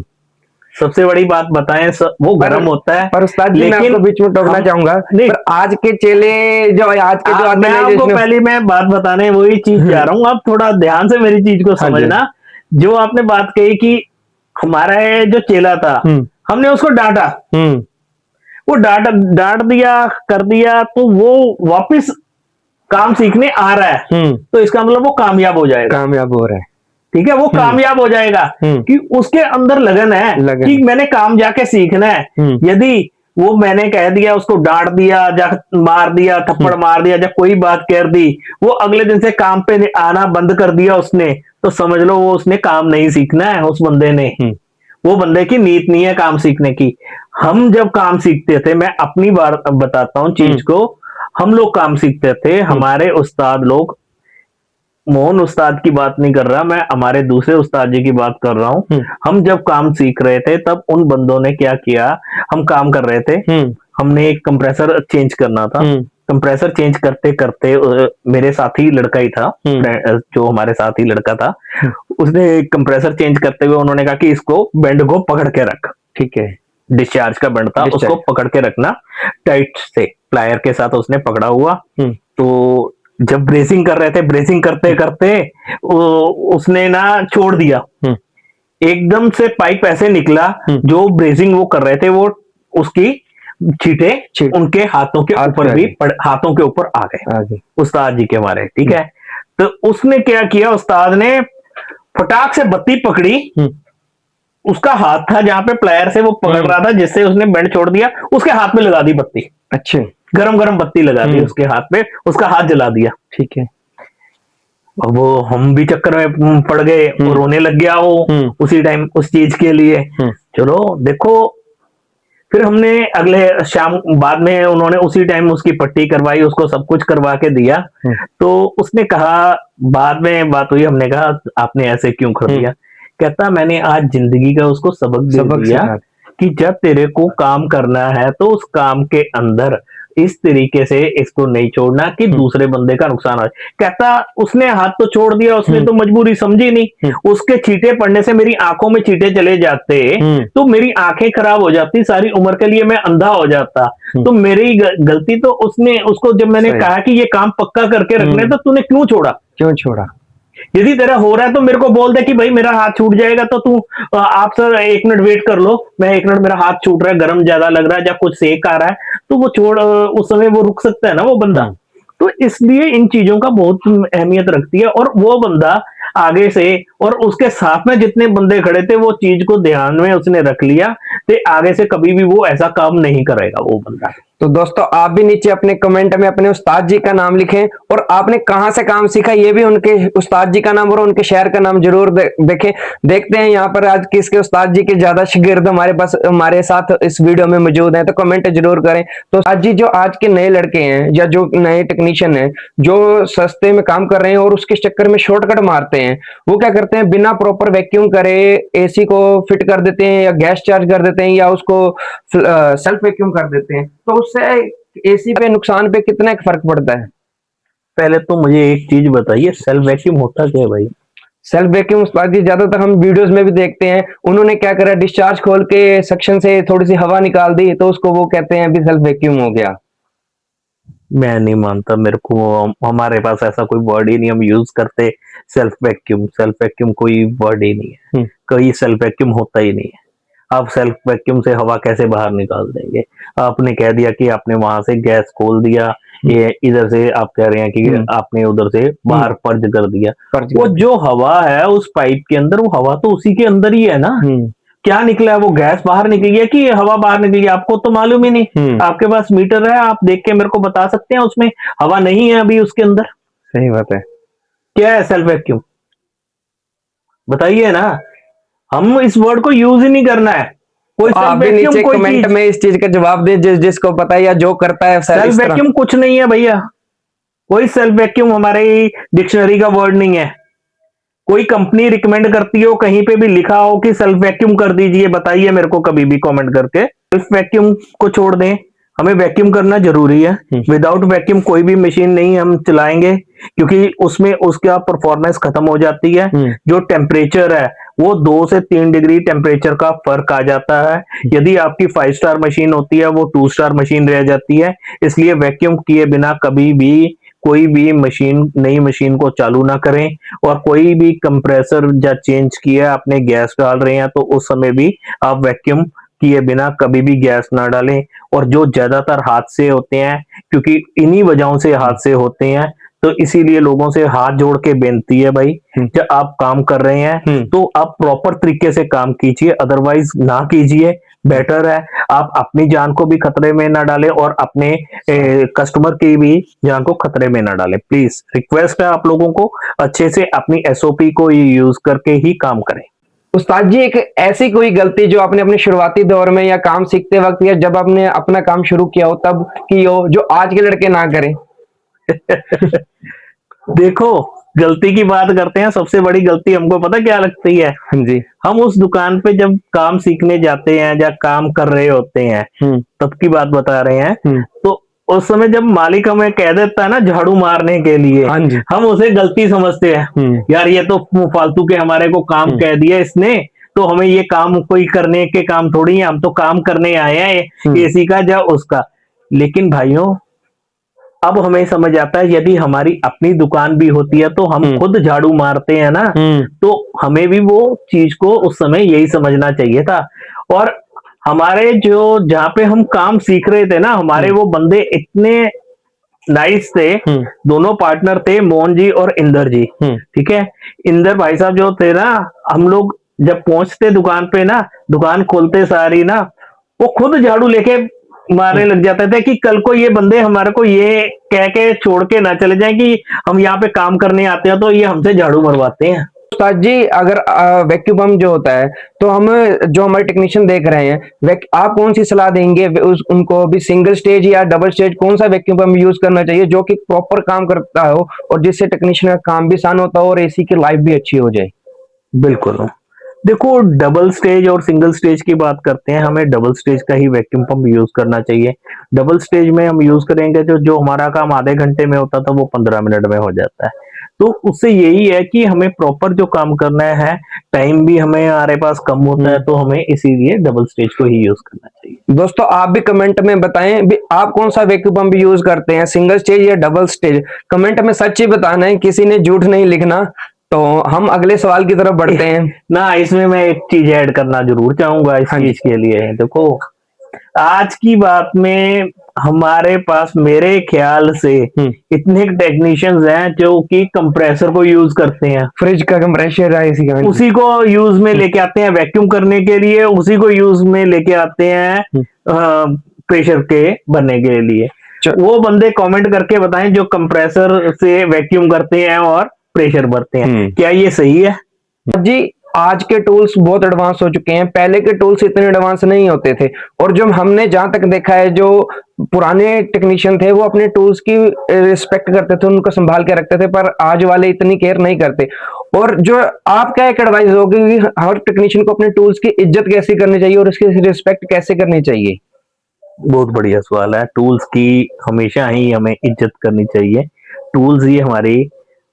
सबसे बड़ी बात बताएं, वो गर्म होता है। पर उस्ताद जी मैं आपको बीच में टोकना चाहूंगा, पर आज के चेले जो आज के जो मैं आपको पहली मैं बात बताने वही चीज जा रहा हूँ, आप थोड़ा ध्यान से मेरी चीज को समझना। जो आपने बात कही कि हमारा जो चेला था, हमने उसको डांटा, वो डांट दिया, कर दिया, तो वो वापस काम सीखने आ रहा है, तो इसका मतलब वो कामयाब हो जाएगा, कामयाब हो रहा है। ठीक है, वो कामयाब हो जाएगा कि उसके अंदर लगन है कि मैंने काम जाके सीखना है। यदि वो मैंने कह दिया, उसको डांट दिया, जा मार दिया, थप्पड़ मार दिया, जब कोई बात कर दी, वो अगले दिन से काम पे आना बंद कर दिया उसने, तो समझ लो वो उसने काम नहीं सीखना है, उस बंदे ने, वो बंदे की नीयत नहीं है काम सीखने की। हम जब काम सीखते थे, मैं अपनी बात बताता हूँ चीज को, हम लोग काम सीखते थे, हमारे उस्ताद लोग, मोहन उस्ताद की बात नहीं कर रहा मैं, हमारे दूसरे उस्ताद जी की बात कर रहा हूँ। हम जब काम सीख रहे थे तब उन बंदों ने क्या किया, हम काम कर रहे थे, हमने एक कंप्रेसर चेंज करना था। कंप्रेसर चेंज करते करते मेरे साथी लड़का ही था, जो हमारे साथ ही लड़का था, उसने कंप्रेसर चेंज करते हुए उन्होंने कहा कि इसको बेंड को पकड़ के रख। ठीक है। डिस्चार्ज का बेंड था, उसको पकड़ के रखना टाइट से, प्लायर के साथ उसने पकड़ा हुआ। तो जब ब्रेसिंग कर रहे थे, ब्रेसिंग करते करते उसने ना छोड़ दिया, एकदम से पाइप ऐसे निकला, जो ब्रेसिंग वो कर रहे थे वो उसकी छींटे उनके हाथों के ऊपर भी हाथों के ऊपर आ गए, उस्ताद जी के मारे। ठीक है, तो उसने क्या किया, उस्ताद ने फटाक से बत्ती पकड़ी, उसका हाथ था जहां पे प्लायर से वो पकड़ रहा था, जिससे उसने बेंड छोड़ दिया, उसके हाथ में लगा दी बत्ती। अच्छा, गरम गरम बत्ती लगा दी उसके हाथ में, उसका हाथ जला दिया। ठीक है। वो हम भी चक्कर में पड़ गए और रोने लग गया वो उसी टाइम उस चीज के लिए। चलो देखो, फिर हमने अगले शाम बाद में उन्होंने उसी टाइम उसकी पट्टी करवाई, उसको सब कुछ करवा के दिया। तो उसने कहा, बाद में बात हुई, हमने कहा आपने ऐसे क्यों कर दिया? कहता मैंने आज जिंदगी का उसको सबक दे दिया कि जब तेरे को काम करना है तो उस काम के अंदर इस तरीके से इसको नहीं छोड़ना कि दूसरे बंदे का नुकसान हो। कहता उसने हाथ तो छोड़ दिया, उसने तो मजबूरी समझी नहीं, उसके चींटे पड़ने से मेरी आंखों में चींटे चले जाते तो मेरी आंखें खराब हो जाती, सारी उम्र के लिए मैं अंधा हो जाता। तो मेरी गलती, तो उसने उसको जब मैंने कहा कि ये काम पक्का करके रखने, तो तूने क्यों छोड़ा? यदि तेरा हो रहा है तो मेरे को बोल दे कि भाई मेरा हाथ छूट जाएगा, तो तू आप सर 1 मिनट वेट कर लो, मैं 1 मिनट, मेरा हाथ छूट रहा है, गर्म ज्यादा लग रहा है या कुछ सेक आ रहा है, तो वो छोड़, उस समय वो रुक सकता है ना वो बंदा। तो इसलिए इन चीजों का बहुत अहमियत रखती है, और वो बंदा आगे से, और उसके साथ में जितने बंदे खड़े थे वो चीज को ध्यान में उसने रख लिया, तो आगे से कभी भी वो ऐसा काम नहीं करेगा वो बंदा। तो दोस्तों आप भी नीचे अपने कमेंट में अपने उस्ताद जी का नाम लिखें, और आपने कहां से काम सीखा ये भी उनके उस्ताद जी का नाम और उनके शहर का नाम जरूर देखें। देखते हैं यहाँ पर आज किसके उस्ताद जी के ज्यादा शागिर्द हमारे पास हमारे साथ इस वीडियो में मौजूद हैं, तो कमेंट जरूर करें। तो आज जी जो आज के नए लड़के हैं या जो नए टेक्नीशियन हैं जो सस्ते में काम कर रहे हैं और उसके चक्कर में शॉर्टकट मारते हैं, वो क्या करते हैं, बिना प्रॉपर वैक्यूम करे एसी को फिट कर देते हैं या गैस चार्ज कर देते हैं या उसको सेल्फ वैक्यूम कर देते हैं। तो उससे एसी पे नुकसान पे कितना फर्क पड़ता है? पहले तो मुझे एक चीज बताइए, सेल्फ वैक्यूम होता क्या है भाई? सेल्फ वैक्यूम उस्ताद जी ज्यादातर हम वीडियोस में भी देखते हैं, उन्होंने क्या करा, डिस्चार्ज खोल के सक्शन से थोड़ी सी हवा निकाल दी तो उसको वो कहते हैं अभी सेल्फ वैक्यूम हो गया। मैं नहीं मानता, मेरे को हमारे पास ऐसा कोई वर्ड ही नहीं हम यूज करते। सेल्फ वैक्यूम कोई वर्ड ही नहीं है, कोई सेल्फ वैक्यूम होता ही नहीं है। आप सेल्फ वैक्यूम से हवा कैसे बाहर निकाल देंगे? आपने कह दिया कि आपने वहां से गैस खोल दिया, ये इधर से आप कह रहे हैं कि आपने उधर से बाहर पर्ज कर दिया, वो जो हवा है उस पाइप के अंदर, वो हवा तो उसी के अंदर ही है ना। क्या निकला है, वो गैस बाहर निकली है कि हवा बाहर निकली है? आपको तो मालूम ही नहीं। आपके पास मीटर है, आप देख के मेरे को बता सकते हैं उसमें हवा नहीं है अभी उसके अंदर। सही बात है। क्या है सेल्फ वैक्यूम? बताइए ना, हम इस वर्ड को यूज ही नहीं करना है। कोई आप भी नीचे कमेंट में इस चीज का जवाब दे, जिसको पता है या जो करता है। सेल्फ वैक्यूम कुछ नहीं है भैया, कोई सेल्फ वैक्यूम हमारे डिक्शनरी का वर्ड नहीं है। कोई कंपनी रिकमेंड करती हो, कहीं पे भी लिखा हो कि सेल्फ वैक्यूम कर दीजिए, बताइए मेरे को कभी भी कमेंट करके। सेल्फ वैक्यूम को छोड़ दें, हमें वैक्यूम करना जरूरी है। विदाउट वैक्यूम कोई भी मशीन नहीं हम चलाएंगे, क्योंकि उसमें उसका परफॉर्मेंस खत्म हो जाती है। जो टेम्परेचर है वो 2 से 3 डिग्री टेम्परेचर का फर्क आ जाता है। यदि आपकी 5 स्टार मशीन होती है वो 2 स्टार मशीन रह जाती है। इसलिए वैक्यूम किए बिना कभी भी कोई भी मशीन, नई मशीन को चालू ना करें। और कोई भी कंप्रेसर या चेंज किया, आपने गैस डाल रहे हैं तो उस समय भी आप वैक्यूम किए बिना कभी भी गैस ना डालें। और जो ज्यादातर हादसे होते हैं, क्योंकि इन्हीं वजहों से हादसे होते हैं, तो इसीलिए लोगों से हाथ जोड़ के बेनती है भाई, जब आप काम कर रहे हैं तो आप प्रॉपर तरीके से काम कीजिए, अदरवाइज ना कीजिए। बेटर है आप अपनी जान को भी खतरे में ना डालें और अपने कस्टमर की भी जान को खतरे में ना डालें। प्लीज रिक्वेस्ट है आप लोगों को, अच्छे से अपनी एसओपी को यूज करके ही काम करें। उस्ताद जी एक ऐसी कोई गलती जो आपने अपने शुरुआती दौर में या काम सीखते वक्त या जब आपने अपना काम शुरू किया हो तब की हो, जो आज के लड़के ना करें? देखो, गलती की बात करते हैं, सबसे बड़ी गलती हमको पता क्या लगती है? हाँ जी। हम उस दुकान पे जब काम सीखने जाते हैं या काम कर रहे होते हैं, तब की बात बता रहे हैं, तो उस समय जब मालिक हमें कह देता है ना झाड़ू मारने के लिए, हाँ जी। हम उसे गलती समझते हैं। यार ये तो फालतू के हमारे को काम कह दिया इसने, तो हमें ये काम कोई करने के काम थोड़ी है, हम तो काम करने आए हैं एसी का या उसका। लेकिन भाइयों, अब हमें समझ आता है यदि हमारी अपनी दुकान भी होती है तो हम खुद झाड़ू मारते हैं ना, तो हमें भी वो चीज को उस समय यही समझना चाहिए था। और हमारे जो जहाँ पे हम काम सीख रहे थे ना, हमारे वो बंदे इतने नाइस थे, दोनों पार्टनर थे, मोहन जी और इंदर जी। ठीक है, इंदर भाई साहब जो थे ना, हम लोग जब पहुंचते दुकान पे ना, दुकान खोलते सारी ना, वो खुद झाड़ू लेके मारने लग जाते थे कि कल को ये बंदे हमारे को ये कह के छोड़ के ना चले जाएं कि हम यहाँ पे काम करने आते हैं तो ये हमसे झाड़ू मरवाते हैं। उस्ताद जी, अगर वैक्यूम पंप जो होता है, तो हम जो हमारे टेक्नीशियन देख रहे हैं, आप कौन सी सलाह देंगे उनको भी, सिंगल स्टेज या डबल स्टेज, कौन सा वैक्यूम पंप यूज करना चाहिए जो कि प्रॉपर काम करता हो और जिससे टेक्नीशियन का काम भी आसान होता हो और एसी की लाइफ भी अच्छी हो जाए? बिल्कुल। देखो, डबल स्टेज और सिंगल स्टेज की बात करते हैं, हमें डबल स्टेज का ही वैक्यूम पंप यूज करना चाहिए। डबल स्टेज में हम यूज करेंगे तो जो हमारा काम आधे घंटे में होता था वो 15 मिनट में हो जाता है। तो उससे यही है कि हमें प्रॉपर जो काम करना है, टाइम भी हमें हमारे पास कम होता है, तो हमें इसीलिए डबल स्टेज को ही यूज करना चाहिए। दोस्तों, आप भी कमेंट में बताएं भी आप कौन सा वैक्यूम पंप यूज करते हैं, सिंगल स्टेज या डबल स्टेज। कमेंट में सच ही बताना है, किसी ने झूठ नहीं लिखना। तो हम अगले सवाल की तरफ बढ़ते हैं ना, इसमें मैं एक चीज ऐड करना जरूर चाहूंगा इस चीज के लिए। देखो, आज की बात में हमारे पास मेरे ख्याल से इतने टेक्नीशियंस हैं जो कि कंप्रेसर को यूज करते हैं, फ्रिज का कंप्रेसर है इसी का, उसी को यूज में लेके आते हैं वैक्यूम करने के लिए, उसी को यूज में लेके आते हैं प्रेशर के बनने के लिए। वो बंदे कमेंट करके बताएं जो कंप्रेसर से वैक्यूम करते हैं और प्रेशर भरते हैं, क्या ये सही है? जी, आज के टूल्स बहुत एडवांस हो चुके हैं, पहले के टूल्स इतने एडवांस नहीं होते थे। और जो हमने जहां तक देखा है, जो पुराने टेक्नीशियन थे वो अपने टूल्स की रिस्पेक्ट करते थे, उनको संभाल के रखते थे, पर आज वाले इतनी केयर नहीं करते। और जो आपका एक एडवाइस होगी कि हर टेक्नीशियन को अपने टूल्स की इज्जत कैसे करनी चाहिए और उसकी रिस्पेक्ट कैसे करनी चाहिए? बहुत बढ़िया सवाल है। टूल्स की हमेशा ही हमें इज्जत करनी चाहिए। टूल्स ही हमारे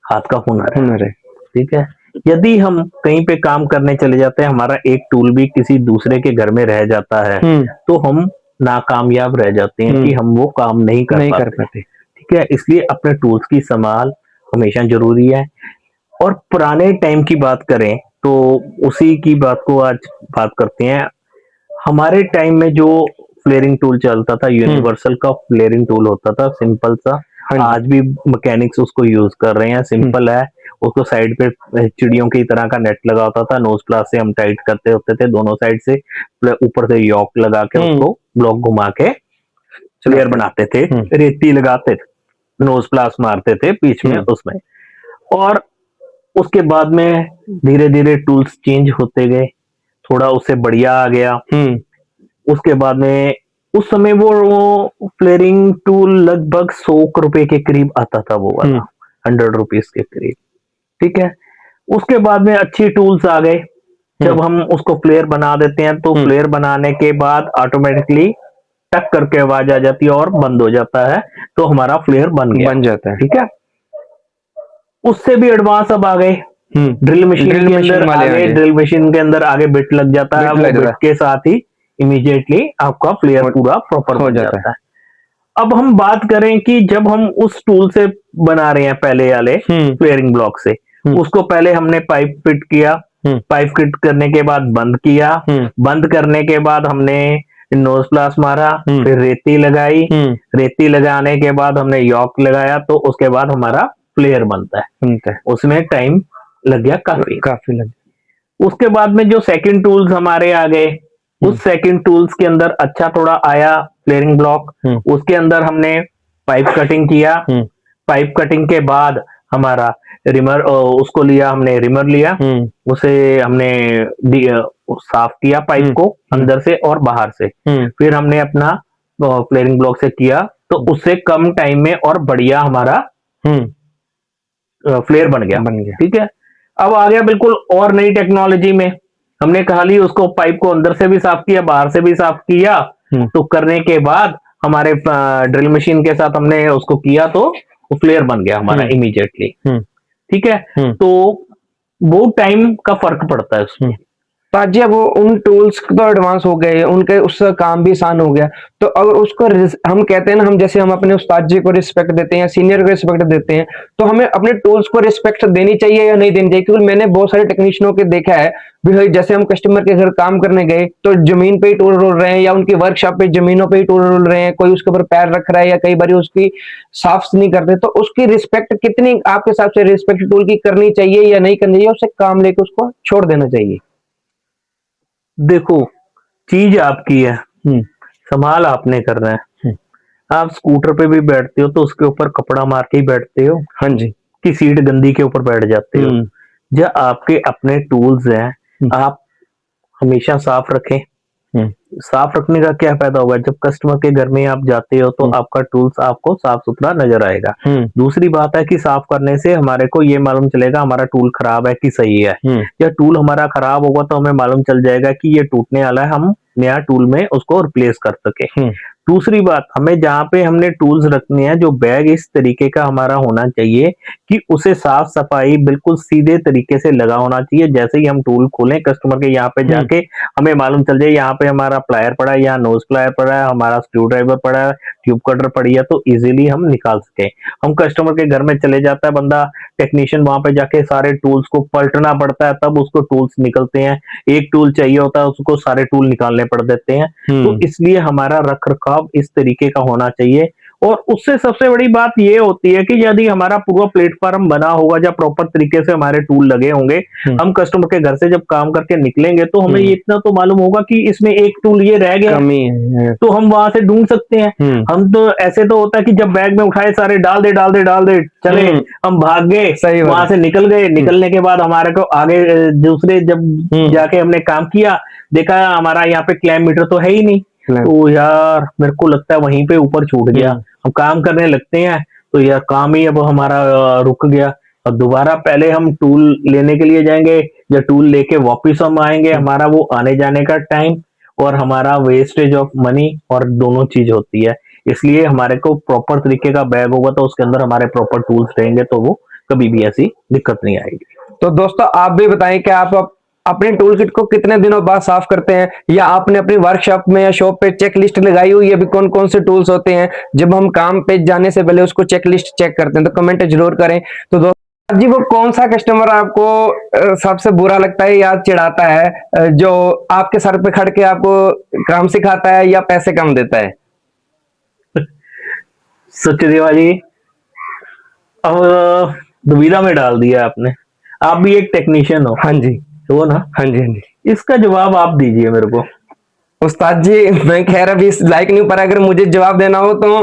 हाथ का हुनर है। ठीक है, यदि हम कहीं पे काम करने चले जाते हैं, हमारा एक टूल भी किसी दूसरे के घर में रह जाता है, तो हम नाकामयाब रह जाते हैं कि हम वो काम नहीं कर पाते। ठीक है, इसलिए अपने टूल्स की संभाल हमेशा जरूरी है। और पुराने टाइम की बात करें तो उसी की बात को आज बात करते हैं। हमारे टाइम में जो फ्लेयरिंग टूल चलता था, यूनिवर्सल का फ्लेयरिंग टूल होता था, सिंपल सा। आज भी मैकेनिक्स उसको यूज कर रहे हैं, सिंपल है। उसको साइड पे चिड़ियों की तरह का नेट लगा होता था, नोज प्लास से हम टाइट करते होते थे दोनों साइड से, ऊपर से यॉक लगा के उसको ब्लॉक घुमा के फ्लेयर बनाते थे, रेती लगाते थे, नोज प्लास मारते थे बीच में उसमें। और उसके बाद में धीरे धीरे टूल्स चेंज होते गए, थोड़ा उससे बढ़िया आ गया। उसके बाद में उस समय वो फ्लेयरिंग टूल लगभग 100 रुपए के करीब आता था, वो वाला 100 रुपीज के करीब। ठीक है, उसके बाद में अच्छी टूल्स आ गए। जब हम उसको फ्लेयर बना देते हैं तो फ्लेयर बनाने के बाद ऑटोमेटिकली टक करके आवाज आ जाती है और बंद हो जाता है, तो हमारा फ्लेयर बन जाता है। ठीक है, उससे भी एडवांस अब आ गए, ड्रिल मशीन के अंदर आगे, ड्रिल मशीन के अंदर आगे बिट लग जाता है, वो बिट के साथ ही इमीडिएटली आपका फ्लेयर पूरा प्रॉपर हो जाता है। अब हम बात करें कि जब हम उस टूल से बना रहे हैं पहले वाले फ्लेयरिंग ब्लॉक से, उसको पहले हमने पाइप फिट किया, पाइप फिट करने के बाद बंद किया, बंद करने के बाद हमने नोज प्लास मारा, फिर रेती लगाई, रेती लगाने के बाद हमने यॉक लगाया, तो उसके बाद हमारा फ्लेयर बनता है। उसमें टाइम लग गया काफी लग। उसके बाद में जो सेकंड टूल्स हमारे आ गए, उस सेकंड टूल्स के अंदर अच्छा थोड़ा आया फ्लेयरिंग ब्लॉक, उसके अंदर हमने पाइप कटिंग किया, पाइप कटिंग के बाद हमारा रिमर, उसको लिया हमने, रिमर लिया, उसे हमने साफ किया पाइप को अंदर से और बाहर से, फिर हमने अपना फ्लेयरिंग ब्लॉक से किया, तो उससे कम टाइम में और बढ़िया हमारा फ्लेयर बन गया। ठीक है, अब आ गया बिल्कुल और नई टेक्नोलॉजी में, हमने खाली उसको पाइप को अंदर से भी साफ किया, बाहर से भी साफ किया। तो करने के बाद हमारे ड्रिल मशीन के साथ हमने उसको किया तो वो फ्लेयर बन गया हमारा इमीडिएटली। ठीक है, तो वो टाइम का फर्क पड़ता है उसमें। ताजी अब वो उन टूल्स तो एडवांस हो गए, उनके उससे काम भी आसान हो गया। तो अगर उसको हम कहते हैं ना, हम जैसे हम अपने उस्ताद जी को रिस्पेक्ट देते हैं, सीनियर को रिस्पेक्ट देते हैं, तो हमें अपने टूल्स को रिस्पेक्ट देनी चाहिए या नहीं देनी चाहिए? क्योंकि मैंने बहुत सारे टेक्नीशियनों के देखा है भी भाई, जैसे हम कस्टमर के घर काम करने गए तो जमीन पे ही टूल रोल रहे हैं, या उनकी वर्कशॉप पे जमीनों पे ही टूल रोल रहे हैं, कोई उसके ऊपर पैर रख रहा है, या कई बार उसकी साफ नहीं करते। तो उसकी रिस्पेक्ट कितनी आपके हिसाब से रिस्पेक्ट टूल की करनी चाहिए या नहीं करनी चाहिए? उससे काम लेके उसको छोड़ देना चाहिए? देखो, चीज आपकी है, संभाल आपने करना है। आप स्कूटर पे भी बैठते हो तो उसके ऊपर कपड़ा मार के ही बैठते हो। हाँ जी। कि सीट गंदी के ऊपर बैठ जाते हो। जब आपके अपने टूल्स हैं, आप हमेशा साफ रखें। साफ रखने का क्या फायदा होगा? जब कस्टमर के घर में आप जाते हो तो आपका टूल्स आपको साफ सुथरा नजर आएगा। दूसरी बात है कि साफ करने से हमारे को ये मालूम चलेगा हमारा टूल खराब है कि सही है। या टूल हमारा खराब होगा तो हमें मालूम चल जाएगा कि ये टूटने वाला है, हम नया टूल में उसको रिप्लेस कर सके। दूसरी बात, हमें जहाँ पे हमने टूल्स रखने हैं, जो बैग इस तरीके का हमारा होना चाहिए कि उसे साफ सफाई बिल्कुल सीधे तरीके से लगा होना चाहिए। जैसे ही हम टूल खोलें, कस्टमर के यहाँ पे जाके हमें मालूम चल जाए यहाँ पे हमारा प्लायर पड़ा है, यहाँ नोज प्लायर पड़ा है, हमारा स्क्रू ड्राइवर पड़ा है, ट्यूब कटर पड़ी है, तो इजीली हम निकाल सके। हम कस्टमर के घर में चले जाता है बंदा, टेक्नीशियन वहां पे जाके सारे टूल्स को पलटना पड़ता है, तब उसको टूल्स निकलते हैं। एक टूल चाहिए होता है, उसको सारे टूल निकालने पड़ देते हैं। तो इसलिए हमारा रख रखाव इस तरीके का होना चाहिए। और उससे सबसे बड़ी बात ये होती है कि यदि हमारा पूरा प्लेटफॉर्म बना होगा, जब प्रॉपर तरीके से हमारे टूल लगे होंगे, हम कस्टमर के घर से जब काम करके निकलेंगे तो हमें ये इतना तो मालूम होगा कि इसमें एक टूल ये रह गया, कमी है, तो हम वहां से ढूंढ सकते हैं। हम तो ऐसे तो होता है कि जब बैग में उठाए सारे डाल दे चले, हम भाग गए, वहां से निकल गए। निकलने के बाद हमारे को आगे दूसरे जब जाके हमने काम किया, देखा हमारा यहाँ पे क्लैम मीटर तो है ही नहीं, तो यार मेरे को लगता है वहीं पे ऊपर छूट गया। हम काम करने लगते हैं तो यार काम ही अब हमारा रुक गया। और दोबारा पहले हम टूल लेने के लिए जाएंगे या टूल लेके वापस हम आएंगे, हमारा वो आने जाने का टाइम और हमारा वेस्टेज ऑफ मनी और दोनों चीज होती है। इसलिए हमारे को प्रॉपर तरीके का बैग होगा तो उसके अंदर हमारे प्रॉपर टूल्स रहेंगे, तो वो कभी भी ऐसी दिक्कत नहीं आएगी। तो दोस्तों आप भी बताएं कि आप अपने टूल किट को कितने दिनों बाद साफ करते हैं, या आपने अपनी वर्कशॉप में या शॉप पे चेक लिस्ट लगाई हुई है भी कौन कौन से टूल्स होते हैं? जब हम काम पे जाने से पहले उसको चेक लिस्ट चेक करते हैं, तो कमेंट जरूर करें। तो दोस्तों जी, वो कौन सा कस्टमर आपको सबसे बुरा लगता है या चिढ़ाता है, जो आपके सर पे खड़ के आपको काम सिखाता है या पैसे कम देता है? सत्यदेवा जी, अब दुविधा में डाल दिया आपने। आप भी एक टेक्नीशियन हो। हाँ जी। तो ना, हाँ जी, हाँ जी। इसका जवाब आप दीजिए मेरे को। उस्ताद जी, मैं खैर अभी इस लायक नहीं, पर अगर मुझे जवाब देना हो तो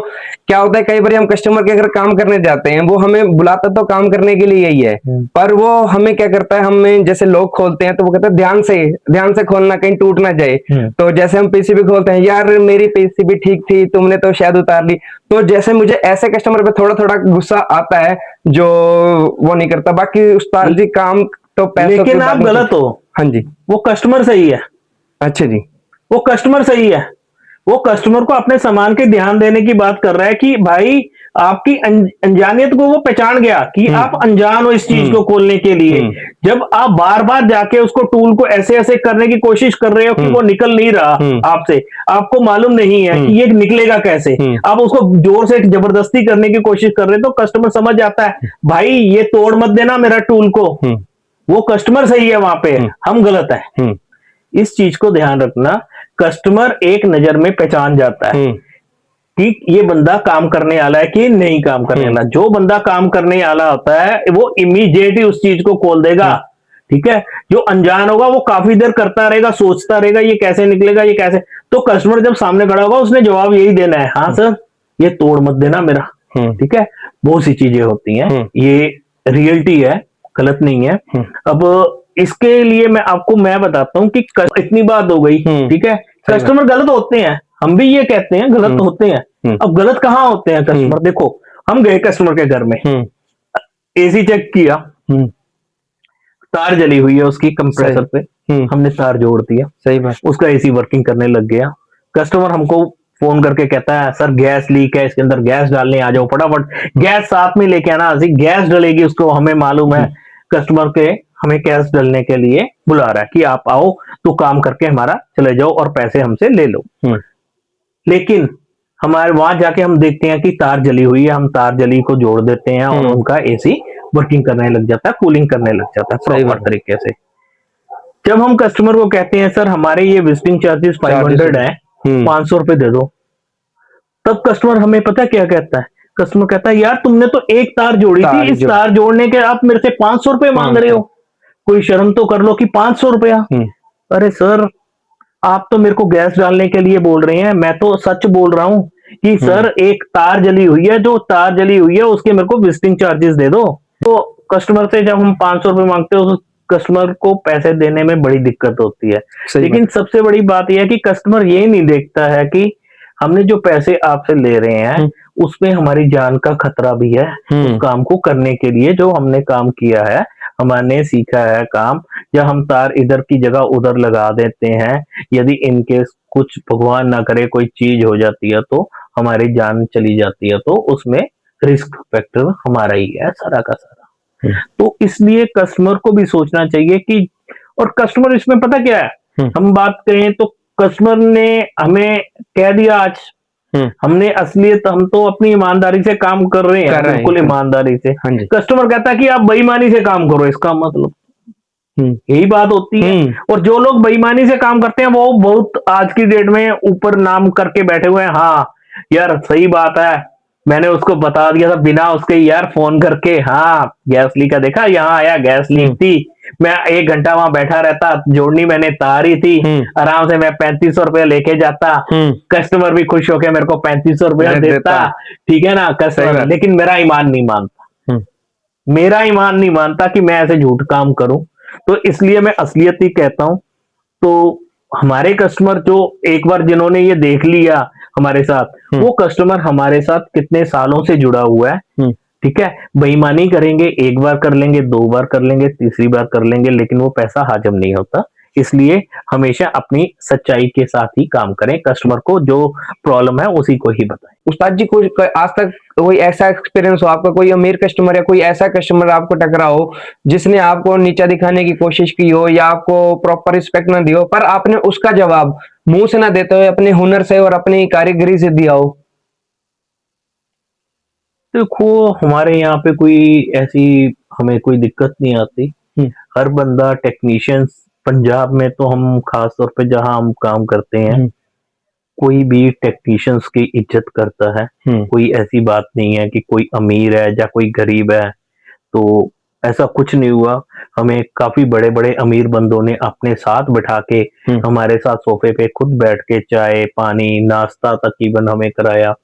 क्या होता है, कई बार हम कस्टमर के घर काम करने जाते हैं, वो हमें बुलाता तो काम करने के लिए ही है, पर वो हमें क्या करता है, हमें जैसे लॉक खोलते हैं तो वो कहता है ध्यान से खोलना, कहीं टूट ना जाए। तो जैसे हम पीसीबी खोलते हैं, यार मेरी पीसीबी ठीक थी, तुमने तो शायद उतार ली। तो जैसे मुझे ऐसे कस्टमर पे थोड़ा थोड़ा गुस्सा आता है जो वो नहीं करता। बाकी उस्ताद जी काम तो पैसों, लेकिन आप गलत हो। हाँ जी। वो कस्टमर सही है। अच्छा जी। वो कस्टमर सही है। वो कस्टमर को अपने सामान के ध्यान देने की बात कर रहा है कि भाई आपकी अनजानियत को वो पहचान गया कि आप अनजान हो इस चीज को खोलने के लिए। जब आप बार बार जाके उसको टूल को ऐसे ऐसे करने की कोशिश कर रहे हो कि वो निकल नहीं रहा आपसे, आपको मालूम नहीं है कि ये निकलेगा कैसे, आप उसको जोर से जबरदस्ती करने की कोशिश कर रहे हो, तो कस्टमर समझ जाता है भाई ये तोड़ मत देना मेरा टूल को। वो कस्टमर सही है, वहां पे हम गलत है। इस चीज को ध्यान रखना, कस्टमर एक नजर में पहचान जाता है कि ये बंदा काम करने वाला है कि नहीं काम करने वाला। जो बंदा काम करने वाला होता है वो इमीडिएट ही उस चीज को खोल देगा। ठीक है, जो अनजान होगा वो काफी देर करता रहेगा, सोचता रहेगा ये कैसे निकलेगा, ये कैसे। तो कस्टमर जब सामने खड़ा होगा उसने जवाब यही देना है, हाँ सर ये तोड़ मत देना मेरा। ठीक है, बहुत सी चीजें होती हैं, ये रियलिटी है, गलत नहीं है। अब इसके लिए मैं बताता हूँ कि इतनी बात हो गई। ठीक है, कस्टमर गलत होते हैं, हम भी ये कहते हैं गलत होते हैं। अब गलत कहाँ होते हैं कस्टमर? देखो, हम गए कस्टमर के घर में, एसी चेक किया, तार जली हुई है उसकी कंप्रेसर पे, हमने तार जोड़ दिया, सही बात। उसका एसी वर्किंग करने लग गया। कस्टमर हमको फोन करके कहता है सर गैस लीक है, इसके अंदर गैस डालने आ जाओ फटाफट, गैस साथ में लेके आना, गैस डलेगी उसको, हमें मालूम है। कस्टमर के हमें गैस डलने के लिए बुला रहा है कि आप आओ तो काम करके हमारा चले जाओ और पैसे हमसे ले लो। लेकिन हमारे वहां जाके हम देखते हैं कि तार जली हुई है, हम तार जली को जोड़ देते हैं और उनका एसी वर्किंग करने लग जाता है, कूलिंग करने लग जाता है प्रॉपर तरीके से। जब हम कस्टमर को कहते हैं सर हमारे ये विजिटिंग चार्जेस 500 है, 500 रुपए दे दो, तब कस्टमर हमें पता क्या कहता है, कस्टमर कहता है यार तुमने तो एक तार जोड़ी थी, इस तार जोड़ने के आप मेरे से 500 रुपए मांग रहे हो, कोई शर्म तो कर लो कि 500 रुपया। अरे सर आप तो मेरे को गैस डालने के लिए बोल रहे हैं, मैं तो सच बोल रहा हूं कि सर एक तार जली हुई है, जो तार जली हुई है उसके मेरे को विजिटिंग चार्जेस दे दो। तो कस्टमर से जब हम 500 रुपए मांगते हो तो कस्टमर को पैसे देने में बड़ी दिक्कत होती है। लेकिन सबसे बड़ी बात यह है कि कस्टमर ये नहीं देखता है कि हमने जो पैसे आपसे ले रहे हैं उसमें हमारी जान का खतरा भी है। उस काम को करने के लिए जो हमने काम किया है, हमने सीखा है काम, या हम तार इधर की जगह उधर लगा देते हैं, यदि इनकेस कुछ भगवान ना करे कोई चीज हो जाती है तो हमारी जान चली जाती है, तो उसमें रिस्क फैक्टर हमारा ही है सारा का सारा। तो इसलिए कस्टमर को भी सोचना चाहिए कि, और कस्टमर इसमें पता क्या है, हम बात करें तो कस्टमर ने हमें कह दिया आज, हमने असलियत, हम तो अपनी ईमानदारी से काम कर रहे हैं, बिल्कुल ईमानदारी से। कस्टमर कहता है कि आप बेईमानी से काम करो, इसका मतलब यही बात होती है। और जो लोग बेईमानी से काम करते हैं वो बहुत आज की डेट में ऊपर नाम करके बैठे हुए हैं, हाँ यार सही बात है, मैंने उसको बता दिया था बिना उसके यार फोन करके, हाँ गैस लीक का देखा, यहाँ आया गैस लीक थी, मैं 1 घंटा वहां बैठा रहता, जोड़नी मैंने तारी थी, आराम से मैं 3500 रुपया लेके जाता, कस्टमर भी खुश होके मेरे को 3500 रुपया देता, ठीक है ना कस्टमर। लेकिन मेरा ईमान नहीं मानता, मेरा ईमान नहीं मानता कि मैं ऐसे झूठ काम करूं, तो इसलिए मैं असलियत ही कहता हूं। तो हमारे कस्टमर जो एक बार जिन्होंने ये देख लिया हमारे साथ, वो कस्टमर हमारे साथ कितने सालों से जुड़ा हुआ है, ठीक है। बेईमानी करेंगे, एक बार कर लेंगे, 2 बार कर लेंगे, तीसरी बार कर लेंगे, लेकिन वो पैसा हाजम नहीं होता। इसलिए हमेशा अपनी सच्चाई के साथ ही काम करें, कस्टमर को जो प्रॉब्लम है उसी को ही बताएं। उस्ताद जी कुछ आज तक कोई ऐसा एक्सपीरियंस हो आपका, कोई अमीर कस्टमर या कोई ऐसा कस्टमर आपको टकरा हो जिसने आपको नीचा दिखाने की कोशिश की हो या आपको प्रॉपर रिस्पेक्ट ना दी हो, पर आपने उसका जवाब मुंह से ना देते हुए अपने हुनर से और अपनी कारीगरी से दिया हो? देखो हमारे यहाँ पे कोई ऐसी हमें कोई दिक्कत नहीं आती, हर बंदा टेक्नीशियंस, पंजाब में तो हम खास तौर पे जहां हम काम करते हैं, कोई भी टेक्नीशियंस की इज्जत करता है। कोई ऐसी बात नहीं है कि कोई अमीर है या कोई गरीब है, तो ऐसा कुछ नहीं हुआ। हमें काफी बड़े बड़े अमीर बंदों ने अपने साथ बिठा के हमारे साथ सोफे पे खुद बैठ के चाय पानी नाश्ता तकरीबन हमें कराया।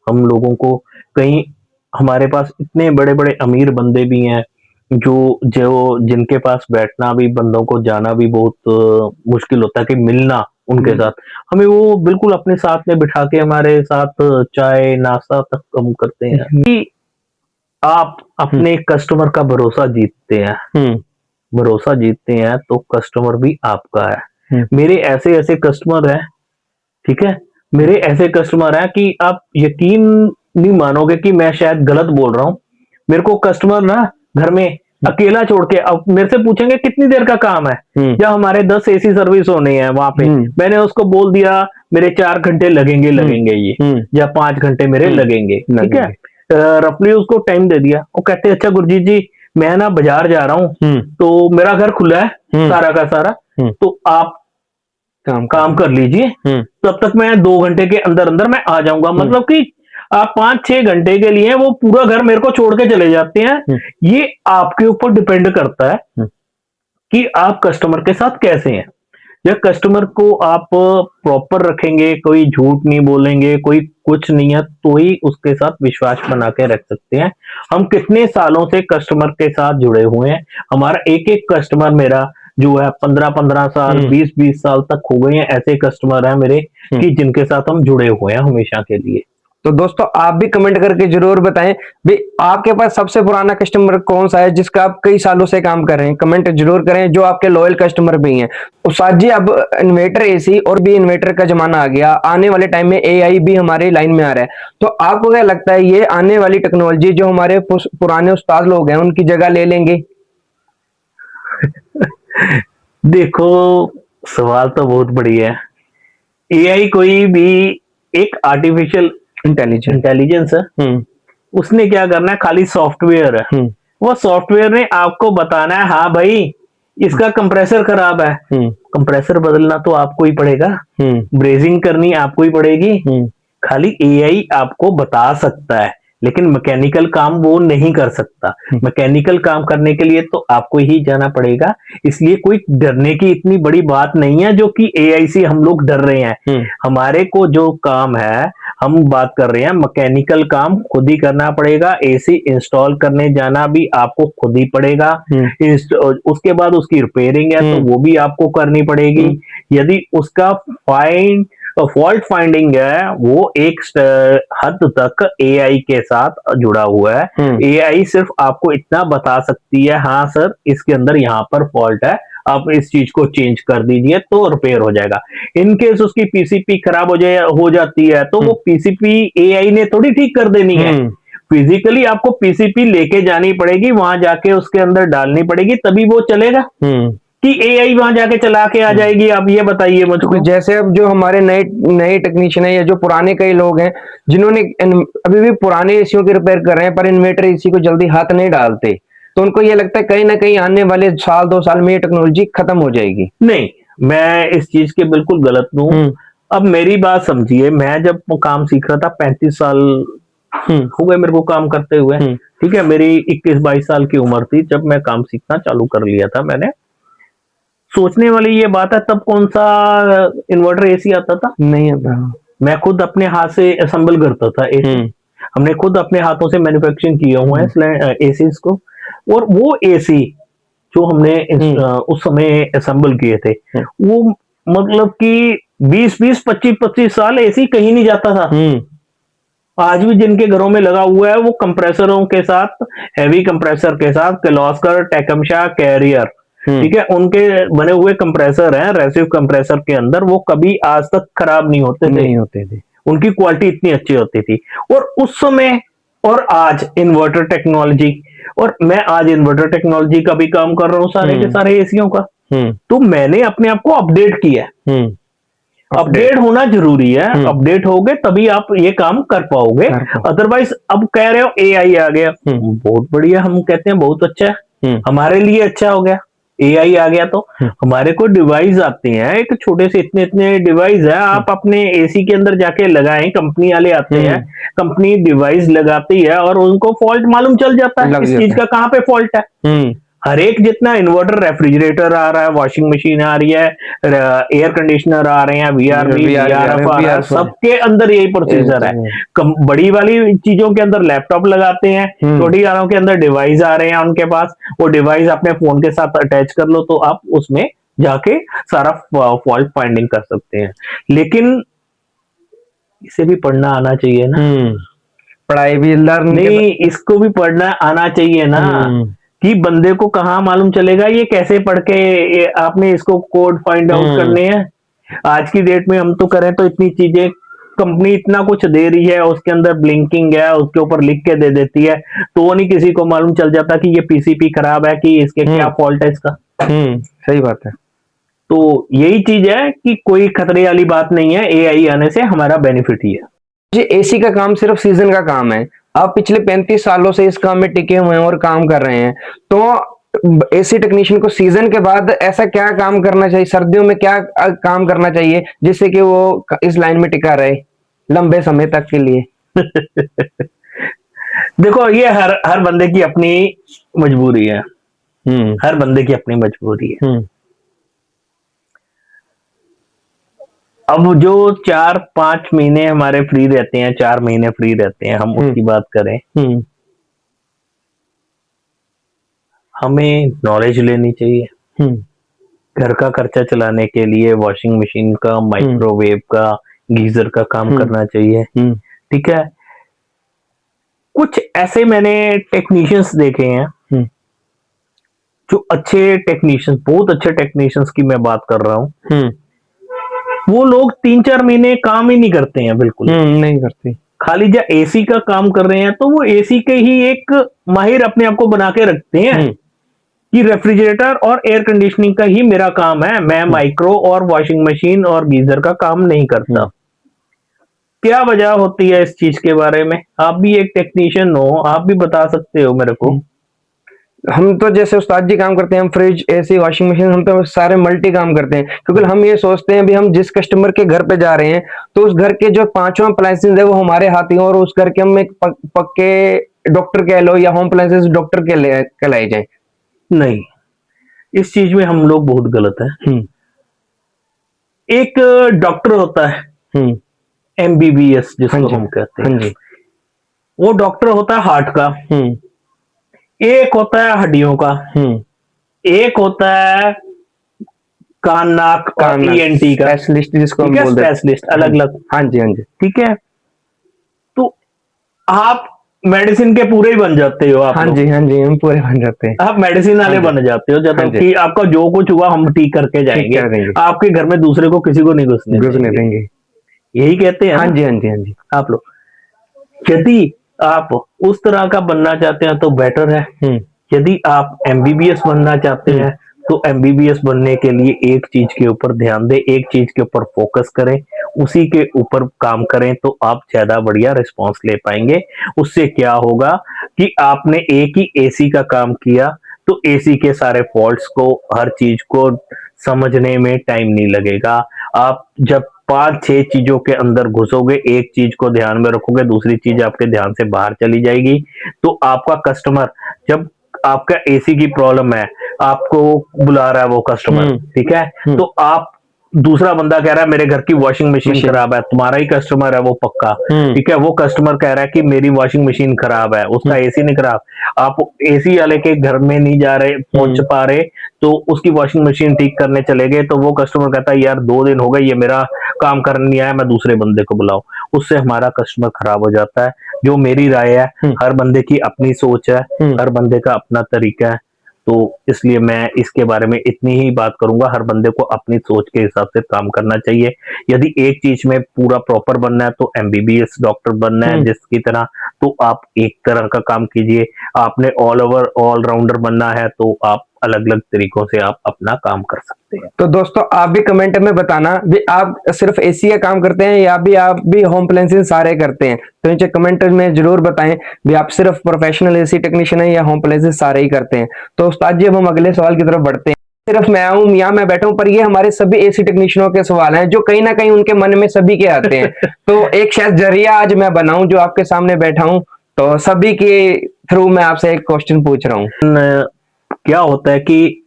हम लोगों को कहीं, हमारे पास इतने बड़े बड़े अमीर बंदे भी हैं जो जो जिनके पास बैठना भी, बंदों को जाना भी बहुत मुश्किल होता है कि मिलना उनके साथ, हमें वो बिल्कुल अपने साथ में बिठा के हमारे साथ चाय नाश्ता तक हम करते हैं कि आप अपने कस्टमर का भरोसा जीतते हैं, भरोसा जीतते हैं तो कस्टमर भी आपका है। मेरे ऐसे ऐसे कस्टमर हैं, ठीक है, मेरे ऐसे कस्टमर हैं कि आप यकीन नहीं मानोगे कि मैं शायद गलत बोल रहा हूं। मेरे को कस्टमर ना घर में अकेला छोड़ के, अब मेरे से पूछेंगे कितनी देर का काम है, या हमारे 10 एसी सर्विस होने हैं वहां पे, मैंने उसको बोल दिया मेरे 4 घंटे लगेंगे ये, या 5 घंटे मेरे लगेंगे, ठीक है, रफली उसको टाइम दे दिया। वो कहते अच्छा गुरजीत जी मैं ना बाजार जा रहा हूँ, तो मेरा घर खुला है सारा का सारा, तो आप काम कर लीजिए, तब तक मैं 2 घंटे के अंदर अंदर मैं आ जाऊंगा। मतलब कि आप 5-6 घंटे के लिए वो पूरा घर मेरे को छोड़ के चले जाते हैं। ये आपके ऊपर डिपेंड करता है कि आप कस्टमर के साथ कैसे हैं। जब कस्टमर को आप प्रॉपर रखेंगे, कोई झूठ नहीं बोलेंगे, कोई कुछ नहीं है, तो ही उसके साथ विश्वास बना के रख सकते हैं। हम कितने सालों से कस्टमर के साथ जुड़े हुए हैं, हमारा एक एक कस्टमर मेरा जो है 15-15 साल 20-20 साल तक हो गए हैं। ऐसे कस्टमर हैं मेरे कि जिनके साथ हम जुड़े हुए हैं हमेशा के लिए। तो दोस्तों आप भी कमेंट करके जरूर बताएं भी आपके पास सबसे पुराना कस्टमर कौन सा है जिसका आप कई सालों से काम कर रहे हैं। कमेंट जरूर करें जो आपके लॉयल कस्टमर भी हैं। उस्ताद जी, अब इन्वर्टर एसी और भी इन्वर्टर का जमाना आ गया, आने वाले टाइम में एआई भी हमारे लाइन में आ रहा है, तो आपको क्या लगता है ये आने वाली टेक्नोलॉजी जो हमारे पुराने उस्ताद लोग हैं उनकी जगह ले लेंगे? देखो, सवाल तो बहुत बढ़िया है। एआई कोई भी एक आर्टिफिशियल इंटेलिजेंस है। उसने क्या करना है, खाली सॉफ्टवेयर है। वो सॉफ्टवेयर ने आपको बताना है, हाँ भाई इसका कंप्रेसर खराब है, कंप्रेसर बदलना तो आपको ही पड़ेगा, ब्रेजिंग करनी आपको ही पड़ेगी। खाली एआई आपको बता सकता है, लेकिन मैकेनिकल काम वो नहीं कर सकता। मैकेनिकल काम करने के लिए तो आपको ही जाना पड़ेगा। इसलिए कोई डरने की इतनी बड़ी बात नहीं है जो कि एआई से हम लोग डर रहे हैं। हमारे को जो काम है, हम बात कर रहे हैं मैकेनिकल काम खुद ही करना पड़ेगा। एसी इंस्टॉल करने जाना भी आपको खुद ही पड़ेगा। उसके बाद उसकी रिपेयरिंग है तो वो भी आपको करनी पड़ेगी। यदि उसका फॉल्ट फाइंडिंग है वो एक हद तक एआई के साथ जुड़ा हुआ है। एआई सिर्फ आपको इतना बता सकती है, हाँ सर इसके अंदर यहाँ पर फॉल्ट है, आप इस चीज को चेंज कर दीजिए तो रिपेयर हो जाएगा। इन केस उसकी पीसीपी खराब हो जाती है तो वो पीसीपी एआई ने थोड़ी ठीक कर देनी है। फिजिकली आपको पीसीपी लेके जानी पड़ेगी, वहां जाके उसके अंदर डालनी पड़ेगी, तभी वो चलेगा। कि एआई वहां जाके चला के आ जाएगी? आप ये बताइए मुझको। जैसे अब जो हमारे नए नए टेक्नीशियन है या जो पुराने कई लोग हैं जिन्होंने अभी भी पुराने एसियों की रिपेयर कर रहे हैं पर इन्वर्टर एसी को जल्दी हाथ नहीं डालते, तो उनको ये लगता है कहीं ना कहीं आने वाले साल 2 साल में ये टेक्नोलॉजी खत्म हो जाएगी। नहीं, मैं इस चीज के बिल्कुल गलत हूँ। अब मेरी बात समझिए, मैं जब काम सीख रहा था 35 साल हो गए मेरे को काम करते हुए। ठीक है, मेरी 21-22 साल की उम्र थी जब मैं काम सीखना चालू कर लिया था। मैंने सोचने वाली ये बात है, तब कौन सा इन्वर्टर एसी आता था? नहीं आता। मैं खुद अपने हाथ से असेंबल करता था एसी। हमने खुद अपने हाथों से मैन्युफैक्चरिंग किए हुए हैं एसीज को। और वो एसी जो हमने उस समय असेंबल किए थे, वो मतलब कि 20-20, 25-25 साल एसी कहीं नहीं जाता था। आज भी जिनके घरों में लगा हुआ है वो कंप्रेसरों के साथ, हेवी कंप्रेसर के साथ, किर्लोस्कर, टेकमशा, कैरियर, ठीक है, उनके बने हुए कंप्रेसर हैं रेसिव कंप्रेसर के अंदर, वो कभी आज तक खराब नहीं होते थे। उनकी क्वालिटी इतनी अच्छी होती थी। और उस समय और आज इन्वर्टर टेक्नोलॉजी, और मैं आज इन्वर्टर टेक्नोलॉजी का भी काम कर रहा हूँ सारे के सारे एसियों का। तो मैंने अपने आप को अपडेट किया। अपडेट होना जरूरी है। अपडेट होगे तभी आप ये काम कर पाओगे। अदरवाइज अब कह रहे हो एआई आ गया, बहुत बढ़िया, हम कहते हैं बहुत अच्छा है, हमारे लिए अच्छा हो गया। एआई आ गया तो हमारे को डिवाइस आते हैं, एक छोटे से इतने इतने डिवाइस है, आप अपने एसी के अंदर जाके लगाएं, कंपनी वाले आते हैं, कंपनी डिवाइस लगाती है और उनको फॉल्ट मालूम चल जाता है इस चीज का कहाँ पे फॉल्ट है। हर एक जितना इन्वर्टर, रेफ्रिजरेटर आ रहा है, वॉशिंग मशीन आ रही है, एयर कंडीशनर आ रहे हैं, वीआरएफ आ रहा है, सबके अंदर यही प्रोसीजर है। बड़ी वाली चीजों के अंदर लैपटॉप लगाते हैं, छोटी वालों के अंदर डिवाइस आ रहे हैं उनके पास, वो डिवाइस अपने फोन के साथ अटैच कर लो तो आप उसमें जाके सारा फॉल्ट फाइंडिंग कर सकते हैं। लेकिन इसे भी पढ़ना आना चाहिए ना, पढ़ाई भी लर्न नहीं, इसको भी पढ़ना आना चाहिए ना, कि बंदे को कहाँ मालूम चलेगा ये कैसे पढ़ के आपने इसको कोड फाइंड आउट करने हैं। आज की डेट में हम तो करें तो इतनी चीजें कंपनी इतना कुछ दे रही है, उसके अंदर ब्लिंकिंग है, उसके ऊपर लिख के दे देती है, तो वो नहीं किसी को मालूम चल जाता कि ये पीसीपी खराब है, कि इसके क्या फॉल्ट है इसका। सही बात है। तो यही चीज है कि कोई खतरे वाली बात नहीं है, एआई आने से हमारा बेनिफिट ही है। जी, एसी का काम सिर्फ सीजन का काम है। आप पिछले 35 सालों से इस काम में टिके हुए हैं और काम कर रहे हैं, तो एसी टेक्नीशियन को सीजन के बाद ऐसा क्या काम करना चाहिए, सर्दियों में क्या काम करना चाहिए जिससे कि वो इस लाइन में टिका रहे लंबे समय तक के लिए? देखो, ये हर बंदे की अपनी मजबूरी है। हर बंदे की अपनी मजबूरी है। अब जो 4-5 महीने हमारे फ्री रहते हैं, 4 महीने फ्री रहते हैं, हम उसकी बात करें, हमें नॉलेज लेनी चाहिए। घर का खर्चा चलाने के लिए वॉशिंग मशीन का, माइक्रोवेव का, गीजर का काम करना चाहिए। ठीक है, कुछ ऐसे मैंने टेक्नीशियंस देखे हैं, जो अच्छे टेक्नीशियंस, बहुत अच्छे टेक्नीशियंस की मैं बात कर रहा हूँ। वो लोग 3-4 महीने काम ही नहीं करते हैं बिल्कुल, नहीं करती। खाली जब एसी का काम कर रहे हैं तो वो एसी के ही एक माहिर अपने आप को बना के रखते हैं कि रेफ्रिजरेटर और एयर कंडीशनिंग का ही मेरा काम है, मैं माइक्रो और वॉशिंग मशीन और गीजर का काम नहीं करता। क्या वजह होती है इस चीज के बारे में? आप भी एक टेक्नीशियन हो, आप भी बता सकते हो मेरे को। हम तो जैसे उस्ताद जी काम करते हैं, हम फ्रिज, एसी, वॉशिंग मशीन, हम तो सारे मल्टी काम करते हैं, क्योंकि हम ये सोचते हैं भी हम जिस कस्टमर के घर पे जा रहे हैं तो उस घर के जो पांचों अप्लायंसेज है वो हमारे हाथ ही हों, और उस घर के हम एक पक्के डॉक्टर कह लो या होम अप्लायंसेज डॉक्टर कहलाए जाए। नहीं, इस चीज में हम लोग बहुत गलत है। एक डॉक्टर होता है एमबीबीएस जिसको हम कहते हैं, हाँ जी, वो डॉक्टर होता है हार्ट का, एक होता है हड्डियों का, एक होता है कान नाक और ईएनटी का स्पेशलिस्ट जिसको हम ठीक है, बोलते हैं। स्पेशलिस्ट अलग अलग। हाँ जी, हाँ जी, ठीक है, तो आप मेडिसिन के पूरे ही बन जाते हो। आप हाँ लोग जी, हाँ जी, हम पूरे बन जाते हैं। आप मेडिसिन वाले हाँ जी, बन जाते हो, जब हाँ जी, कि आपका जो कुछ हुआ हम ठीक करके ठीक जाएंगे, कर देंगे, आपके घर में दूसरे को किसी को नहीं घुसने घुसने देंगे। देंगे। यही कहते हैं हाँ ना जी, हाँ जी, हाँ जी, आप लोग। यदि आप उस तरह का बनना चाहते हैं तो बेटर है। यदि आप एमबीबीएस बनना चाहते हैं तो एमबीबीएस बनने के लिए एक चीज के ऊपर ध्यान दें, एक चीज के ऊपर फोकस करें, उसी के ऊपर काम करें तो आप ज्यादा बढ़िया रिस्पांस ले पाएंगे। उससे क्या होगा कि आपने एक ही एसी का काम किया तो एसी के सारे फॉल्ट्स को, हर चीज को समझने में टाइम नहीं लगेगा। आप जब 5-6 चीजों के अंदर घुसोगे, एक चीज को ध्यान में रखोगे, दूसरी चीज आपके ध्यान से बाहर चली जाएगी, तो आपका कस्टमर, जब आपका एसी की प्रॉब्लम है, आपको बुला रहा है वो कस्टमर, ठीक है, तो आप, दूसरा बंदा कह रहा है मेरे घर की वॉशिंग मशीन खराब है, तुम्हारा ही कस्टमर है वो पक्का, ठीक है, वो कस्टमर कह रहा है कि मेरी वॉशिंग मशीन खराब है, उसका एसी नहीं खराब। आप एसी वाले के घर में नहीं जा रहे, पहुंच पा रहे, तो उसकी वॉशिंग मशीन ठीक करने चले गए, तो वो कस्टमर कहता है यार 2 दिन हो गए ये मेरा काम करने नहीं आया, मैं दूसरे बंदे को बुलाऊं। उससे हमारा कस्टमर खराब हो जाता है। जो मेरी राय है, हर बंदे की अपनी सोच है, हर बंदे का अपना तरीका है, तो इसलिए मैं इसके बारे में इतनी ही बात करूंगा। हर बंदे को अपनी सोच के हिसाब से काम करना चाहिए। यदि एक चीज में पूरा प्रॉपर बनना है तो एमबीबीएस डॉक्टर बनना है जिसकी तरह, तो आप एक तरह का काम कीजिए। आपने ऑल ओवर ऑलराउंडर बनना है तो आप अलग अलग तरीकों से आप अपना काम कर सकते हैं। तो दोस्तों आप भी कमेंट में बताना भी आप सिर्फ एसी का काम करते हैं या आप भी होम अप्लायंसेस सारे करते हैं, तो नीचे कमेंट में जरूर बताएं भी आप सिर्फ प्रोफेशनल एसी टेक्नीशियन है या होम अप्लायंसेस सारे ही करते हैं। तो उस्ताद जी अब हम अगले सवाल की तरफ बढ़ते हैं। सिर्फ मैं हूं या मैं बैठा हूं, पर ये हमारे सभी एसी टेक्नीशियनों के सवाल हैं जो कहीं ना कहीं उनके मन में सभी के आते हैं। तो एक शायद जरिया आज मैं बनाऊं जो आपके सामने बैठा हूं, तो सभी के थ्रू मैं आपसे एक क्वेश्चन पूछ रहा हूँ। क्या होता है कि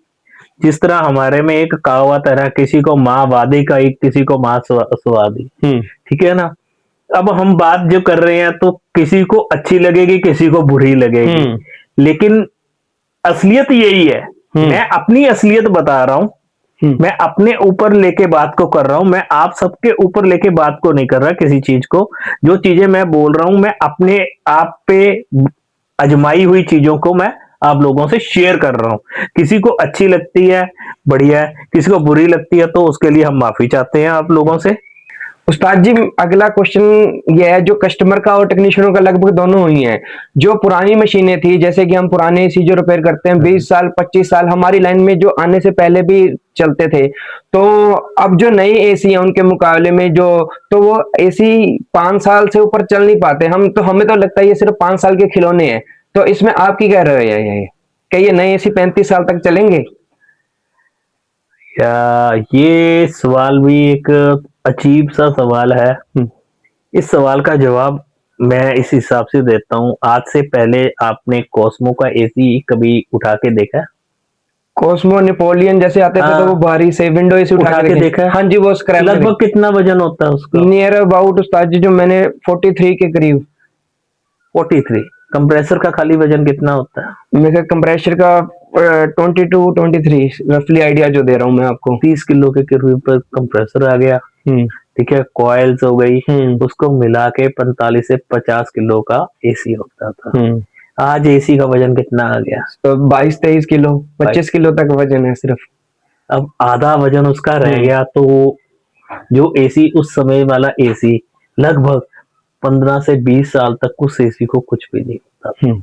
जिस तरह हमारे में एक कहावत है ना, किसी को माँ वादी का, एक किसी को माँ स्वादी, ठीक है ना। अब हम बात जो कर रहे हैं तो किसी को अच्छी लगेगी, किसी को बुरी लगेगी, लेकिन असलियत यही है। मैं अपनी असलियत बता रहा हूं, मैं अपने ऊपर लेके बात को कर रहा हूं, मैं आप सबके ऊपर लेके बात को नहीं कर रहा किसी चीज को। जो चीजें मैं बोल रहा हूं मैं अपने आप पे अजमाई हुई चीजों को मैं आप लोगों से शेयर कर रहा हूं। किसी को अच्छी लगती है बढ़िया है, किसी को बुरी लगती है तो उसके लिए हम माफी चाहते हैं आप लोगों से। उस्ताद जी अगला क्वेश्चन ये है जो कस्टमर का और टेक्नीशियनों का लगभग दोनों ही है। जो पुरानी मशीनें थी, जैसे कि हम पुराने एसी जो रिपेयर करते हैं 20 साल 25 साल हमारी लाइन में जो आने से पहले भी चलते थे, तो अब जो नई एसी है उनके मुकाबले में जो, तो वो एसी 5 साल से ऊपर चल नहीं पाते। हमें तो लगता है ये सिर्फ 5 साल के खिलौने हैं। तो इसमें आपकी क्या राय है, क्या ये नए एसी 35 साल तक चलेंगे? या ये सवाल भी एक अजीब सा सवाल है। इस सवाल का जवाब मैं इस हिसाब से देता हूँ। आज से पहले आपने कॉस्मो का एसी कभी उठा के देखा? कॉस्मो नेपोलियन जैसे आते थे तो वो भारी से विंडो एसी उठा के देखा है। हाँ जी, वो स्क्रैप लगभग कितना वजन होता है उसका? नियर अबाउट उस्ताद जी जो मैंने 43 के करीब। 43। कंप्रेसर का खाली वजन कितना होता है? मेरे कंप्रेसर का 22-23 रफली आइडिया जो दे रहा हूँ मैं आपको। 30 किलो के करीब पर कंप्रेसर आ गया, ठीक है, कॉइल्स हो गई, उसको मिला के 45 से 50 किलो का एसी होता था। आज एसी का वजन कितना आ गया? तो 22-23 किलो, 25 किलो तक वजन है सिर्फ। अब आधा वजन उसका रह गया। तो जो एसी उस समय वाला एसी लगभग 15 से 20 साल तक उस एसी को कुछ भी नहीं होता था।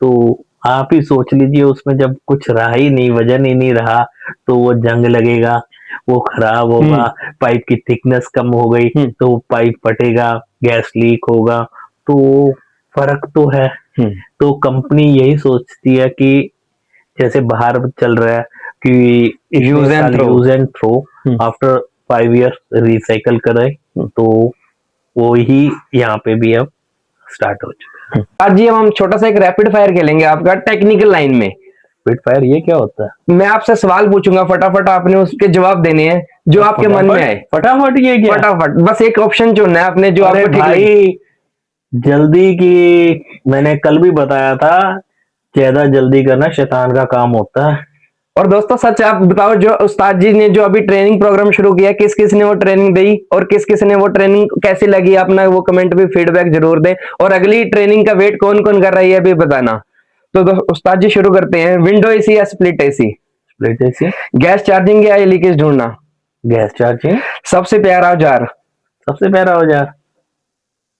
तो आप ही सोच लीजिए, उसमें जब कुछ रहा ही नहीं, वजन ही नहीं रहा, तो वो जंग लगेगा, वो खराब होगा, पाइप की थिकनेस कम हो गई तो पाइप फटेगा, गैस लीक होगा, तो फर्क तो है। तो कंपनी यही सोचती है कि जैसे बाहर चल रहा है कि use and throw, after 5 year recycle करें, तो वो ही यहाँ पे भी अब स्टार्ट हो चुका है। आज जी हम छोटा सा एक रैपिड फायर खेलेंगे आपका टेक्निकल लाइन में। रैपिड फायर ये क्या होता है? मैं आपसे सवाल पूछूंगा, फटाफट आपने उसके जवाब देने हैं जो आपके मन में आए। फटाफट? ये क्या? फटाफट, बस एक ऑप्शन चुनना है आपने जो आपको ठीक लगे। जल्दी की, मैंने कल भी बताया था, ज्यादा जल्दी करना शैतान का काम होता है। और दोस्तों सच आप बताओ, जो उस्ताद जी ने जो अभी ट्रेनिंग प्रोग्राम शुरू किया, किस किस ने वो ट्रेनिंग दी और किस किस ने वो ट्रेनिंग कैसी लगी, अपना वो कमेंट भी फीडबैक जरूर दें। और अगली ट्रेनिंग का वेट कौन कौन कर रही है भी बताना। तो उस्ताद जी शुरू करते हैं। विंडो एसी या split AC? Split AC. Gas charging या लीकेज ढूंढना? Gas charging. सबसे प्यारा औजार? सबसे प्यारा औजार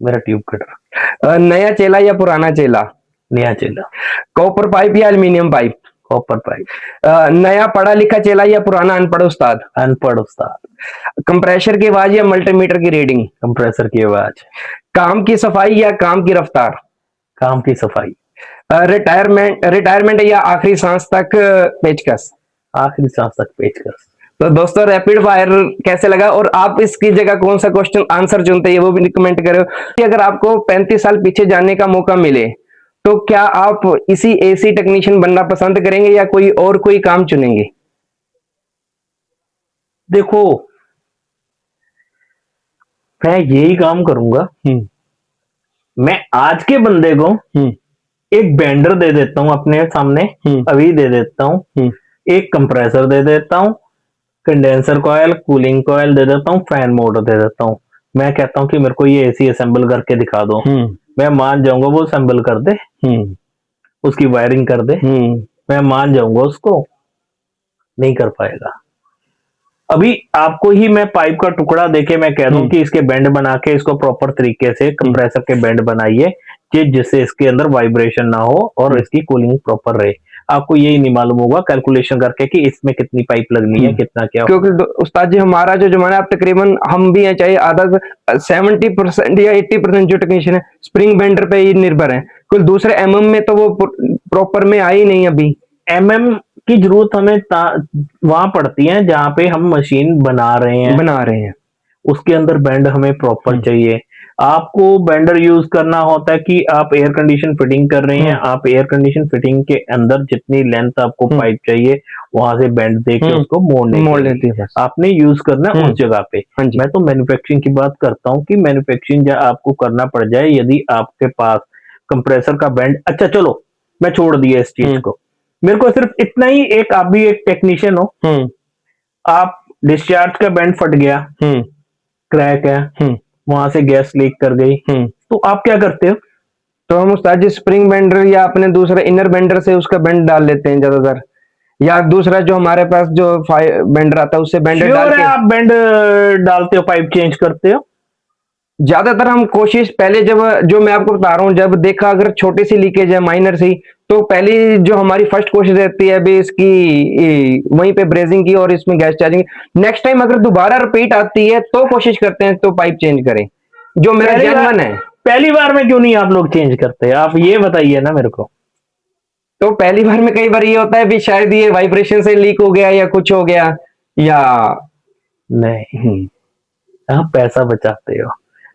मेरा ट्यूब कटर। नया चेला या पुराना चेला? नया चेला। कॉपर पाइप या एल्यूमिनियम पाइप? Copper pipe. नया पढ़ा लिखा चेला या पुराना अनपढ़ उस्ताद? अनपढ़ उस्ताद। कंप्रेशर की आवाज या मल्टीमीटर की रीडिंग? कंप्रेसर की आवाज। काम की सफाई या काम की रफ्तार? काम की सफाई। रिटायरमेंट या आखिरी सांस तक पेचकस? आखिरी सांस तक पेचकस। तो दोस्तों रैपिड फायर कैसे लगा और आप इसकी जगह कौन सा क्वेश्चन आंसर चुनते हैं वो भी कमेंट करो। अगर आपको 35 साल पीछे जाने का मौका मिले तो क्या आप इसी एसी टेक्नीशियन बनना पसंद करेंगे या कोई काम चुनेंगे? देखो, मैं यही काम करूंगा। मैं आज के बंदे को एक बेंडर दे देता हूं अपने सामने, अभी दे देता हूं, एक कंप्रेसर दे देता हूं, कंडेंसर कॉयल, कूलिंग कॉयल दे देता हूं, फैन मोटर दे देता हूं। मैं कहता हूं कि मेरे को ये एसी असेंबल करके दिखा दो। मैं मान जाऊंगा वो असेंबल कर दे, उसकी वायरिंग कर दे, मैं मान जाऊंगा उसको। नहीं कर पाएगा। अभी आपको ही मैं पाइप का टुकड़ा देके मैं कह दूं कि इसके बेंड बना के इसको प्रॉपर तरीके से कंप्रेसर के बेंड बनाइए कि जिससे इसके अंदर वाइब्रेशन ना हो और इसकी कूलिंग प्रॉपर रहे, आपको यही नहीं मालूम होगा कैलकुलेशन करके कि इसमें कितनी पाइप लगनी है, कितना क्या। क्योंकि उस्ताद जी हमारा जो जमाना है, तकरीबन हम भी हैं चाहे आधा 70% या 80% जो टेक्नीशियन है स्प्रिंग बेंडर पे ही निर्भर है। कोई दूसरे एमएम में तो वो प्रॉपर में आई नहीं अभी। एमएम की जरूरत हमें वहां पड़ती है जहां पे हम मशीन बना रहे हैं, उसके अंदर बेंड हमें प्रॉपर चाहिए। आपको बेंडर यूज करना होता है कि आप एयर कंडीशन फिटिंग कर रहे हैं, आप एयर कंडीशन फिटिंग के अंदर जितनी लेंथ आपको पाइप चाहिए वहां से बेंड देके उसको मोड़ लेती है, आपने यूज करना है उस जगह पे। मैं तो मैन्युफैक्चरिंग की बात करता हूँ कि मैन्युफैक्चरिंग आपको करना पड़ जाए यदि आपके पास कंप्रेसर का बेंड। अच्छा चलो मैं छोड़ दिया इस चीज को, मेरे को सिर्फ इतना ही, एक आप भी एक टेक्नीशियन हो, आप डिस्चार्ज का बेंड फट गया, क्रैक है, वहां से गैस लीक कर गई, तो आप क्या करते हो? तो हम उस्ताद जी स्प्रिंग बेंडर या अपने दूसरे इनर बेंडर से उसका बेंड डाल लेते हैं ज्यादातर, या दूसरा जो हमारे पास जो बेंडर आता है उससे बेंडर डाल के। आप बेंड डालते हो, पाइप चेंज करते हो? ज्यादातर हम कोशिश पहले, जब जो मैं आपको बता रहा हूँ, जब देखा अगर छोटी सी लीकेज है माइनर सी, तो पहली जो हमारी फर्स्ट कोशिश रहती है अभी इसकी वहीं पे ब्रेजिंग की और इसमें गैस चार्जिंग। नेक्स्ट टाइम अगर दोबारा रिपीट आती है तो कोशिश करते हैं तो पाइप चेंज करें, जो मेरा जेन्युइन है। पहली बार में क्यों नहीं आप लोग चेंज करते, आप ये बताइए ना मेरे को। तो पहली बार में कई बार ये होता है भी शायद ये वाइब्रेशन से लीक हो गया या कुछ हो गया, या नहीं, आप पैसा बचाते हो,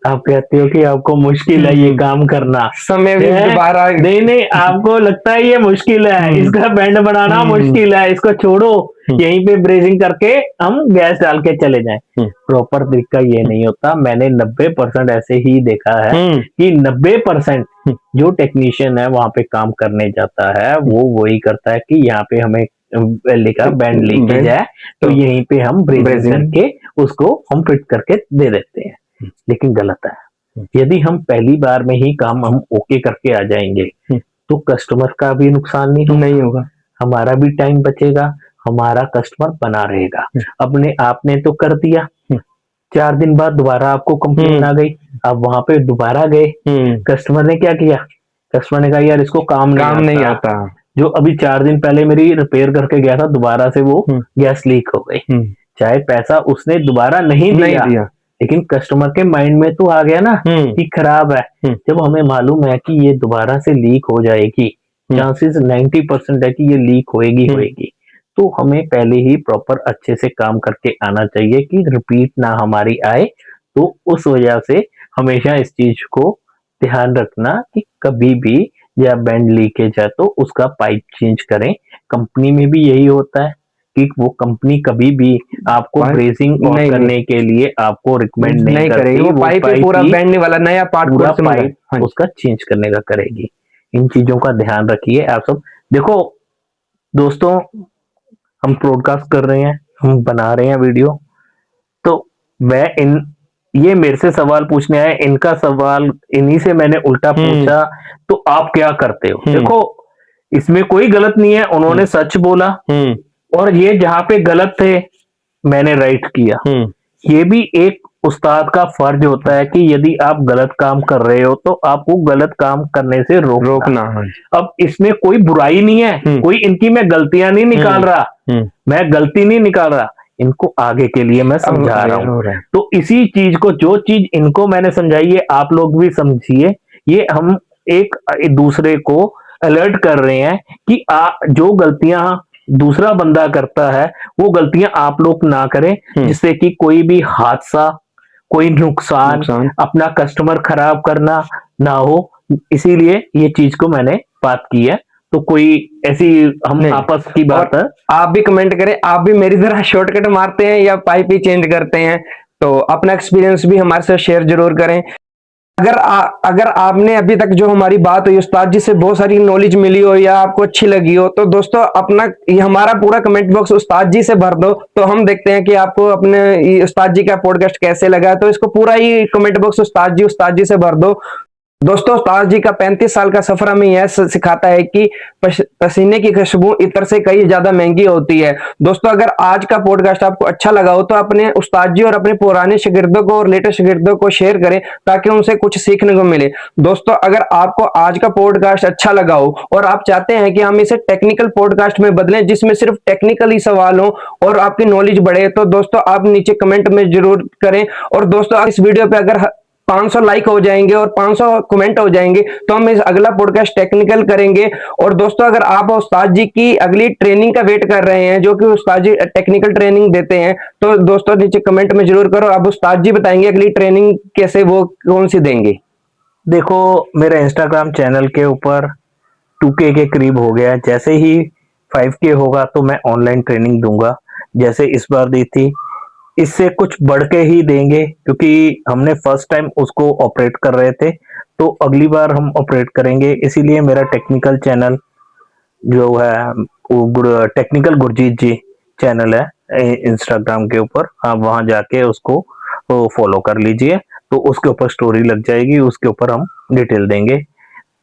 आप कहते हो कि आपको मुश्किल है ये काम करना, समय भी दोबारा नहीं, आपको लगता है ये मुश्किल है, इसका बैंड बनाना मुश्किल है, इसको छोड़ो, यहीं पे ब्रेजिंग करके हम गैस डाल के चले जाएं। प्रॉपर तरीका ये नहीं होता। मैंने 90% ऐसे ही देखा है कि 90% जो टेक्नीशियन है वहां पे काम करने जाता है वो वही करता है कि यहाँ पे हमें लिखा बैंड लीकेज है, तो यहीं पे हम ब्रेजिंग करके उसको हम फिट करके दे देते हैं। लेकिन गलत है। यदि हम पहली बार में ही काम हम ओके करके आ जाएंगे तो कस्टमर का भी नुकसान नहीं होगा, हमारा भी टाइम बचेगा, हमारा कस्टमर बना रहेगा। अपने आपने तो कर दिया, 4 दिन बाद दोबारा आपको कंप्लेन आ गई, आप वहां पे दोबारा गए, कस्टमर ने क्या किया, कस्टमर ने कहा यार इसको काम नहीं आता। जो अभी 4 दिन पहले मेरी रिपेयर करके गया था, दोबारा से वो गैस लीक हो गई। चाहे पैसा उसने दोबारा नहीं दिया, लेकिन कस्टमर के माइंड में तो आ गया ना कि खराब है। जब हमें मालूम है कि ये दोबारा से लीक हो जाएगी, चांसेस 90% है कि ये लीक होएगी, तो हमें पहले ही प्रॉपर अच्छे से काम करके आना चाहिए कि रिपीट ना हमारी आए। तो उस वजह से हमेशा इस चीज को ध्यान रखना कि कभी भी या बैंड लीकेज है तो उसका पाइप चेंज करें। कंपनी में भी यही होता है कि वो कंपनी कभी भी आपको ब्रेसिंग करने के लिए आपको रिकमेंड नहीं करेगी, वो पाइप पूरा बैंड वाला नया पार्ट पूरा पाइप उसका चेंज करने का करेगी। इन चीजों का ध्यान रखिए आप सब। देखो दोस्तों, हम ब्रॉडकास्ट कर रहे हैं, हम बना रहे हैं वीडियो, तो मैं ये मेरे से सवाल पूछने आए, इनका सवाल इन्हीं से मैंने उल्टा पूछा, तो आप क्या करते हो। देखो इसमें कोई गलत नहीं है, उन्होंने सच बोला और ये जहां पे गलत थे मैंने राइट किया। ये भी एक उस्ताद का फर्ज होता है कि यदि आप गलत काम कर रहे हो तो आपको गलत काम करने से रोकना। अब इसमें कोई बुराई नहीं है, कोई इनकी मैं गलतियां नहीं निकाल रहा, मैं गलती नहीं निकाल रहा, इनको आगे के लिए मैं समझा रहा हूँ। तो इसी चीज को, जो चीज इनको मैंने समझाई है आप लोग भी समझिए। ये हम एक दूसरे को अलर्ट कर रहे हैं कि जो गलतियां दूसरा बंदा करता है वो गलतियां आप लोग ना करें, जिससे कि कोई भी हादसा, कोई नुकसान, अपना कस्टमर खराब करना ना हो। इसीलिए ये चीज को मैंने बात की है। तो कोई ऐसी हम आपस की बात है, आप भी कमेंट करें, आप भी मेरी तरह शॉर्टकट मारते हैं या पाइप ही चेंज करते हैं, तो अपना एक्सपीरियंस भी हमारे साथ शेयर जरूर करें। अगर आपने अभी तक जो हमारी बात हुई उस्ताद जी से बहुत सारी नॉलेज मिली हो या आपको अच्छी लगी हो, तो दोस्तों अपना ये हमारा पूरा कमेंट बॉक्स उस्ताद जी से भर दो, तो हम देखते हैं कि आपको अपने उस्ताद जी का पॉडकास्ट कैसे लगा। तो इसको पूरा ही कमेंट बॉक्स उस्ताद जी से भर दो। दोस्तों उस्ताद जी का 35 साल का सफर हमें यह सिखाता है कि पसीने की खुशबू इत्र से कई ज्यादा महंगी होती है। दोस्तों अगर आज का पॉडकास्ट आपको अच्छा लगा हो तो अपने उस्ताद जी और अपने पुराने शागिर्दों को और लेटेस्ट शागिर्दों को शेयर करें ताकि उनसे कुछ सीखने को मिले। दोस्तों अगर आपको आज का पॉडकास्ट अच्छा लगा हो और आप चाहते हैं कि हम इसे टेक्निकल पॉडकास्ट में बदलें जिसमें सिर्फ टेक्निकल ही सवाल हो और आपकी नॉलेज बढ़े, तो दोस्तों आप नीचे कमेंट में जरूर करें। और दोस्तों इस वीडियो पे अगर 500 लाइक हो जाएंगे और 500 कमेंट हो जाएंगे तो हम इस अगला पॉडकास्ट टेक्निकल करेंगे। और दोस्तों अगर आप उस्ताद जी की अगली ट्रेनिंग का वेट कर रहे हैं जो कि उस्ताद जी टेक्निकल ट्रेनिंग देते हैं, तो दोस्तों नीचे कमेंट में जरूर करो। अब उस्ताद जी बताएंगे अगली ट्रेनिंग कैसे, वो कौन सी देंगे। देखो मेरे इंस्टाग्राम चैनल के ऊपर 2K के करीब हो गया है, जैसे ही 5K होगा तो मैं ऑनलाइन ट्रेनिंग दूंगा, जैसे इस बार दी थी इससे कुछ बढ़ के ही देंगे, क्योंकि हमने फर्स्ट टाइम उसको ऑपरेट कर रहे थे, तो अगली बार हम ऑपरेट करेंगे। इसीलिए मेरा टेक्निकल चैनल जो है वो टेक्निकल गुरजीत जी चैनल है इंस्टाग्राम के ऊपर, आप वहां जाके उसको फॉलो कर लीजिए, तो उसके ऊपर स्टोरी लग जाएगी, उसके ऊपर हम डिटेल देंगे।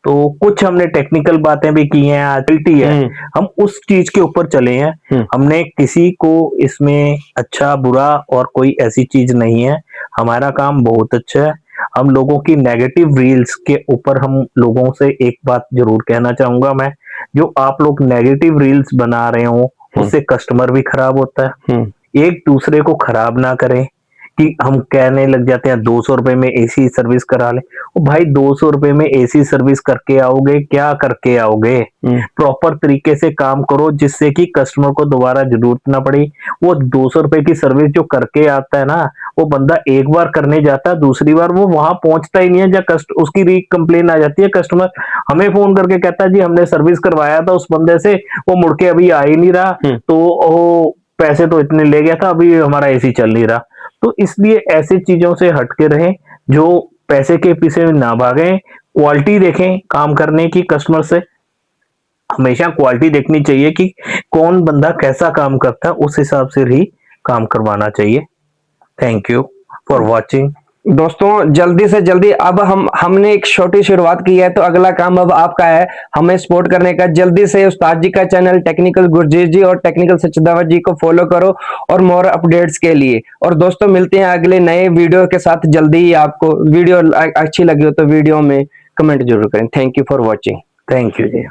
तो कुछ हमने टेक्निकल बातें भी की हैं, आर्टिलिटी है, हम उस चीज के ऊपर चले हैं। हमने किसी को इसमें अच्छा बुरा और कोई ऐसी चीज नहीं है, हमारा काम बहुत अच्छा है। हम लोगों की नेगेटिव रील्स के ऊपर हम लोगों से एक बात जरूर कहना चाहूंगा मैं, जो आप लोग नेगेटिव रील्स बना रहे हो उससे कस्टमर भी खराब होता है। एक दूसरे को खराब ना करें कि हम कहने लग जाते हैं 200 रुपए में एसी सर्विस करा ले। ओ भाई 200 रुपए में एसी सर्विस करके आओगे, क्या करके आओगे। प्रॉपर तरीके से काम करो जिससे कि कस्टमर को दोबारा जरूरत ना पड़े। वो 200 रुपए की सर्विस जो करके आता है ना, वो बंदा एक बार करने जाता है, दूसरी बार वो वहां पहुंचता ही नहीं है। जब उसकी री कंप्लेन आ जाती है, कस्टमर हमें फोन करके कहता है जी हमने सर्विस करवाया था उस बंदे से, वो मुड़ के अभी आ ही नहीं रहा, तो वो पैसे तो इतने ले गया था, अभी हमारा एसी चल नहीं रहा। तो इसलिए ऐसी चीजों से हटके रहें, जो पैसे के पीछे ना भागें, क्वालिटी देखें काम करने की कस्टमर से। हमेशा क्वालिटी देखनी चाहिए कि कौन बंदा कैसा काम करता है, उस हिसाब से ही काम करवाना चाहिए। Thank you for watching. दोस्तों जल्दी से जल्दी, अब हमने एक छोटी शुरुआत की है, तो अगला काम अब आपका है हमें सपोर्ट करने का। जल्दी से उस्ताद जी का चैनल टेक्निकल गुरजीत जी और टेक्निकल सचदावत जी को फॉलो करो और मोर अपडेट्स के लिए। और दोस्तों मिलते हैं अगले नए वीडियो के साथ जल्दी ही। आपको वीडियो अच्छी लगी हो तो वीडियो में कमेंट जरूर करें। Thank you for watching. Thank you ji.